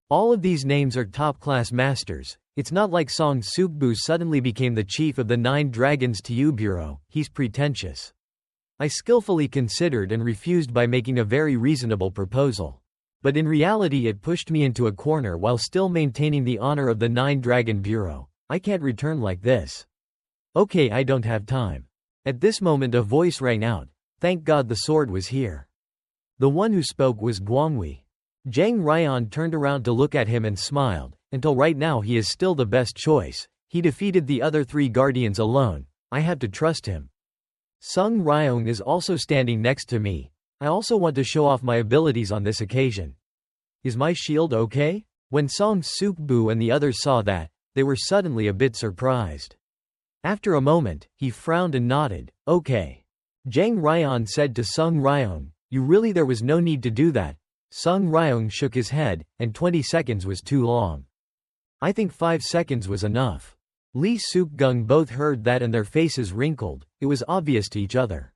All of these names are top-class masters. It's not like Song Sukbu suddenly became the chief of the 9 Dragons Tu Bureau, he's pretentious. I skillfully considered and refused by making a very reasonable proposal. But in reality it pushed me into a corner while still maintaining the honor of the 9 Dragon Bureau. I can't return like this. Okay, I don't have time. At this moment a voice rang out. Thank God the sword was here. The one who spoke was Guang. Jang Ryan turned around to look at him and smiled. Until right now he is still the best choice. He defeated the other 3 guardians alone. I have to trust him. Sung Ryong is also standing next to me. I also want to show off my abilities on this occasion. Is my shield okay? When Song Sukbu and the others saw that, they were suddenly a bit surprised. After a moment, he frowned and nodded. Okay. Jang Ryan said to Sung Ryong, there was no need to do that. Sung Ryong shook his head, and 20 seconds was too long. I think 5 seconds was enough. Lee Suk-gung both heard that and their faces wrinkled. It was obvious to each other.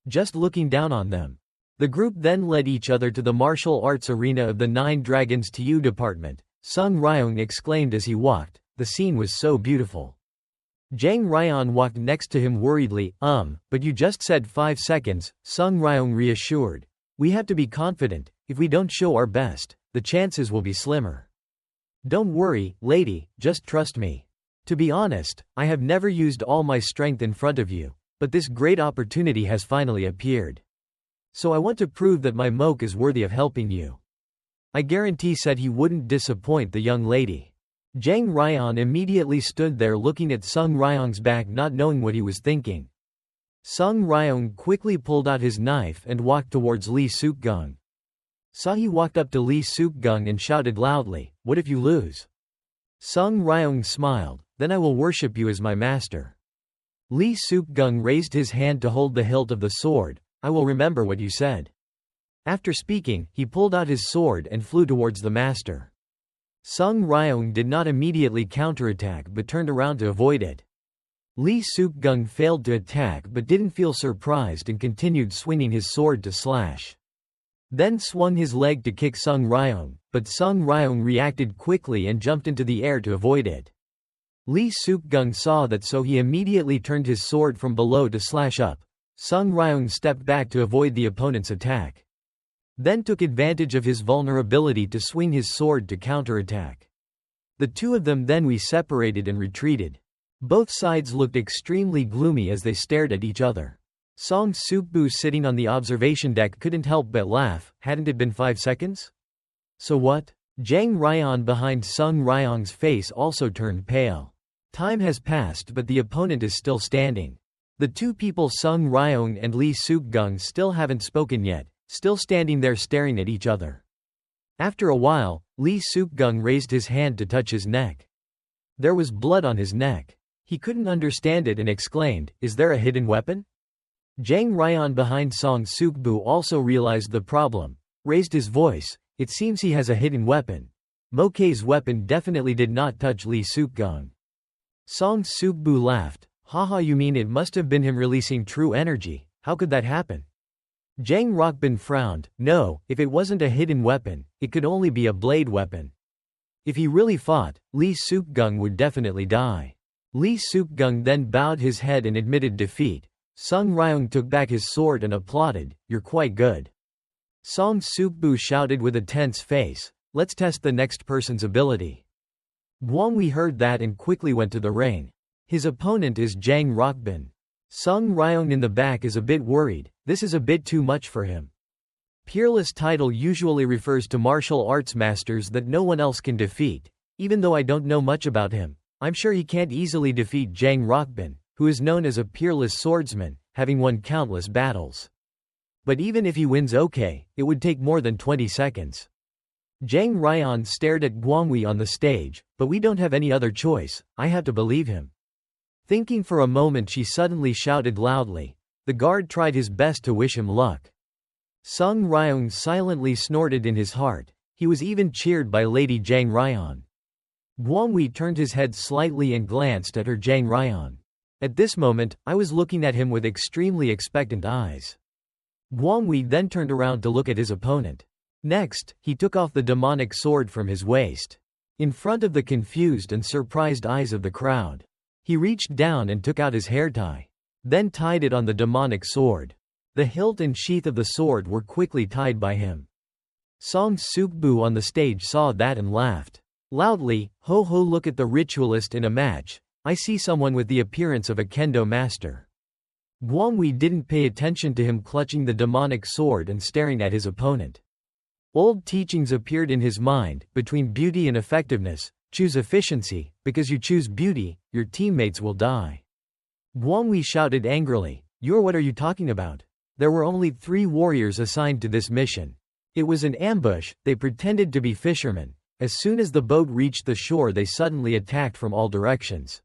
Just looking down on them. The group then led each other to the martial arts arena of the 9 Dragons Tu department. Sung Ryong exclaimed as he walked, the scene was so beautiful. Jang Ryan walked next to him worriedly, but you just said 5 seconds, Sung Ryong reassured. We have to be confident, if we don't show our best, the chances will be slimmer. Don't worry, lady, just trust me. To be honest, I have never used all my strength in front of you, but this great opportunity has finally appeared. So I want to prove that my moke is worthy of helping you. I guarantee said he wouldn't disappoint the young lady. Jang Ryan immediately stood there looking at Sung Ryong's back, not knowing what he was thinking. Sung Ryong quickly pulled out his knife and walked towards Lee Suk-gung. He walked up to Lee Suk-gung and shouted loudly, what if you lose? Sung Ryong smiled, then I will worship you as my master. Lee Suk-gung raised his hand to hold the hilt of the sword. I will remember what you said. After speaking, he pulled out his sword and flew towards the master. Sung Ryong did not immediately counterattack but turned around to avoid it. Lee Suk-gung failed to attack but didn't feel surprised and continued swinging his sword to slash. Then swung his leg to kick Sung Ryong, but Sung Ryong reacted quickly and jumped into the air to avoid it. Lee Suk-gung saw that, so he immediately turned his sword from below to slash up. Sung Ryong stepped back to avoid the opponent's attack. Then took advantage of his vulnerability to swing his sword to counterattack. The two of them then separated and retreated. Both sides looked extremely gloomy as they stared at each other. Song Sukbu sitting on the observation deck couldn't help but laugh. Hadn't it been 5 seconds? So what? Jang Ryan behind Sung Ryong's face also turned pale. Time has passed but the opponent is still standing. The two people Sung Ryong and Lee Suk-gung still haven't spoken yet, still standing there staring at each other. After a while, Lee Suk-gung raised his hand to touch his neck. There was blood on his neck. He couldn't understand it and exclaimed, is there a hidden weapon? Jang Ryan behind Song Sukbu also realized the problem, raised his voice, it seems he has a hidden weapon. Mokei's weapon definitely did not touch Lee Suk-gung. Song Sukbu laughed, haha, you mean it must have been him releasing true energy, how could that happen? Jang Rockbin frowned, no, if it wasn't a hidden weapon, it could only be a blade weapon. If he really fought, Lee Suk-gung would definitely die. Lee Suk-gung then bowed his head and admitted defeat. Sung Ryong took back his sword and applauded, you're quite good. Song Sukbu shouted with a tense face, let's test the next person's ability. Guang heard that and quickly went to the ring. His opponent is Jang Rockbin. Sung Ryong in the back is a bit worried, this is a bit too much for him. Peerless title usually refers to martial arts masters that no one else can defeat. Even though I don't know much about him, I'm sure he can't easily defeat Jang Rockbin, who is known as a peerless swordsman, having won countless battles. But even if he wins, okay, it would take more than 20 seconds. Jang Ryan stared at Guangwei on the stage, but we don't have any other choice, I have to believe him. Thinking for a moment, she suddenly shouted loudly. The guard tried his best to wish him luck. Sung Ryong silently snorted in his heart. He was even cheered by Lady Jang Ryan. Guang turned his head slightly and glanced at her. Jang Ryan. At this moment, I was looking at him with extremely expectant eyes. Guang then turned around to look at his opponent. Next, he took off the demonic sword from his waist. In front of the confused and surprised eyes of the crowd, he reached down and took out his hair tie. Then tied it on the demonic sword. The hilt and sheath of the sword were quickly tied by him. Song Suk-bu on the stage saw that and laughed loudly. Ho ho, look at the ritualist in a match. I see someone with the appearance of a kendo master. Guang didn't pay attention to him clutching the demonic sword and staring at his opponent. Old teachings appeared in his mind, between beauty and effectiveness, choose efficiency, because you choose beauty, your teammates will die. Guang shouted angrily, what are you talking about? There were only 3 warriors assigned to this mission. It was an ambush, they pretended to be fishermen. As soon as the boat reached the shore, they suddenly attacked from all directions.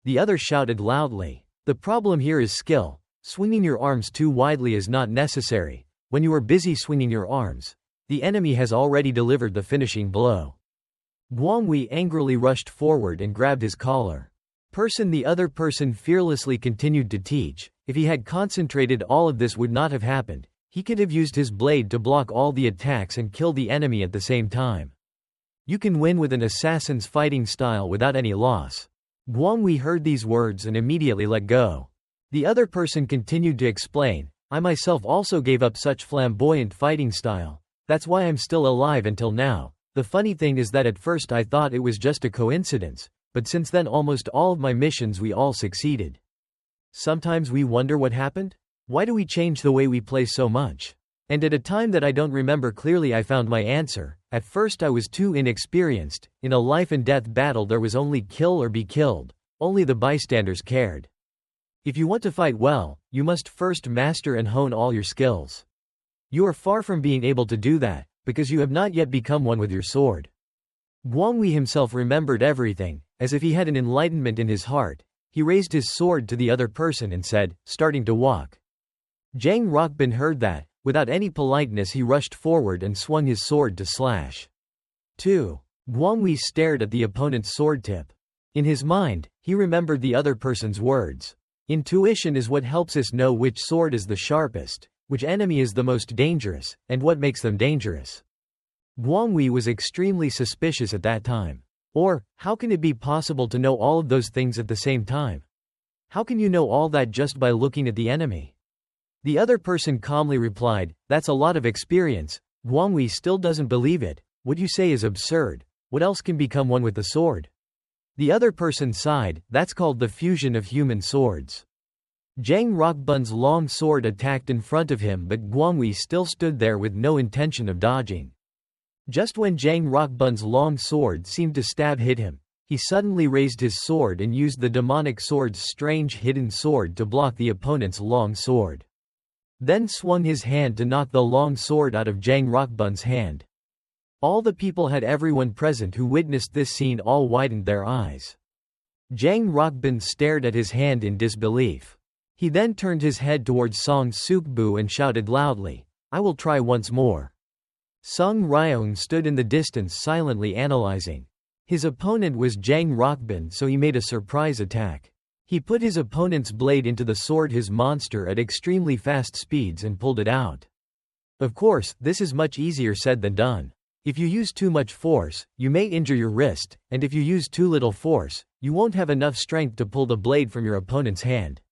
The other shouted loudly. The problem here is skill. Swinging your arms too widely is not necessary. When you are busy swinging your arms, the enemy has already delivered the finishing blow. Guang angrily rushed forward and grabbed his collar. The other person fearlessly continued to teach. If he had concentrated, all of this would not have happened. He could have used his blade to block all the attacks and kill the enemy at the same time. You can win with an assassin's fighting style without any loss. Guang heard these words and immediately let go. The other person continued to explain, I myself also gave up such flamboyant fighting style. That's why I'm still alive until now. The funny thing is that at first I thought it was just a coincidence, but since then almost all of my missions we all succeeded. Sometimes we wonder what happened? Why do we change the way we play so much? And at a time that I don't remember clearly, I found my answer. At first I was too inexperienced. In a life and death battle there was only kill or be killed. Only the bystanders cared. If you want to fight well, you must first master and hone all your skills. You are far from being able to do that, because you have not yet become one with your sword. Guang himself remembered everything, as if he had an enlightenment in his heart. He raised his sword to the other person and said, starting to walk. Jang Rockbin heard that. Without any politeness he rushed forward and swung his sword to slash. 2. Guang stared at the opponent's sword tip. In his mind, he remembered the other person's words. Intuition is what helps us know which sword is the sharpest, which enemy is the most dangerous, and what makes them dangerous. Guang was extremely suspicious at that time. Or, how can it be possible to know all of those things at the same time? How can you know all that just by looking at the enemy? The other person calmly replied, that's a lot of experience. Guang still doesn't believe it. What you say is absurd. What else can become one with the sword? The other person sighed, that's called the fusion of human swords. Jang Rockbun's long sword attacked in front of him, but Guang still stood there with no intention of dodging. Just when Jang Rockbun's long sword seemed to hit him, he suddenly raised his sword and used the demonic sword's strange hidden sword to block the opponent's long sword. Then swung his hand to knock the long sword out of Jang Rockbun's hand. All the people everyone present who witnessed this scene all widened their eyes. Jang Rockbun stared at his hand in disbelief. He then turned his head towards Song Suk-bu and shouted loudly, I will try once more. Sung Ryong stood in the distance silently analyzing. His opponent was Jang Rockbun, so he made a surprise attack. He put his opponent's blade into the sword his monster at extremely fast speeds and pulled it out. Of course, this is much easier said than done. If you use too much force, you may injure your wrist, and if you use too little force, you won't have enough strength to pull the blade from your opponent's hand.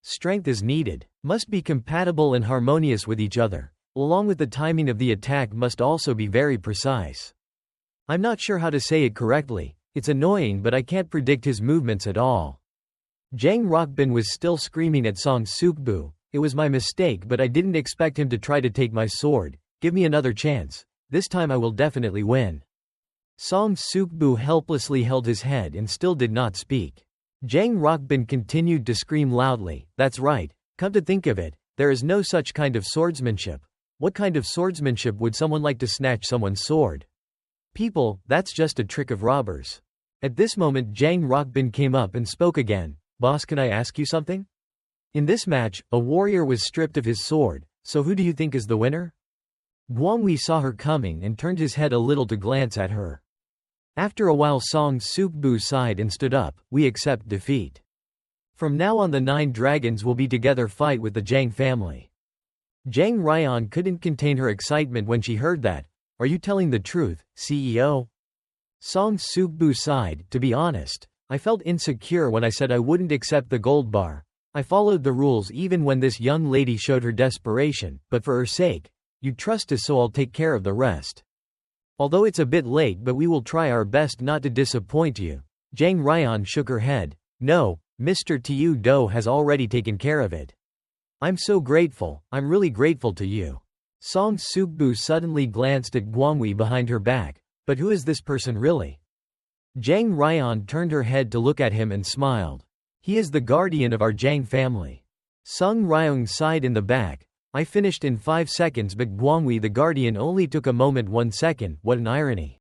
Strength is needed, must be compatible and harmonious with each other, along with the timing of the attack must also be very precise. I'm not sure how to say it correctly, it's annoying but I can't predict his movements at all. Jang Rockbun was still screaming at Song Suk-bu, it was my mistake but I didn't expect him to try to take my sword, give me another chance, this time I will definitely win. Song Suk-bu helplessly held his head and still did not speak. Jang Rockbun continued to scream loudly, that's right, come to think of it, there is no such kind of swordsmanship. What kind of swordsmanship would someone like to snatch someone's sword? People, that's just a trick of robbers. At this moment Jang Rockbun came up and spoke again, "Boss, can I ask you something?" In this match, a warrior was stripped of his sword, so who do you think is the winner? Guang saw her coming and turned his head a little to glance at her. After a while Song Sukbu sighed and stood up. "We accept defeat. From now on the 9 dragons will be together fight with the Jiang family." Jiang Ryan couldn't contain her excitement when she heard that. "Are you telling the truth, CEO?" Song Sukbu sighed. "To be honest, I felt insecure when I said I wouldn't accept the gold bar. I followed the rules even when this young lady showed her desperation, but for her sake, you trust us, so I'll take care of the rest. Although it's a bit late, but we will try our best not to disappoint you." Jiang Ryan shook her head. "No, Mr. Tu Do has already taken care of it. I'm so grateful, I'm really grateful to you." Song Sukbu suddenly glanced at Guangwei behind her back. "But who is this person really?" Jiang Ryan turned her head to look at him and smiled. "He is the guardian of our Jiang family." Sung Ryong sighed in the back. "I finished in 5 seconds, but Guangwei the guardian only took a moment. 1 second, what an irony."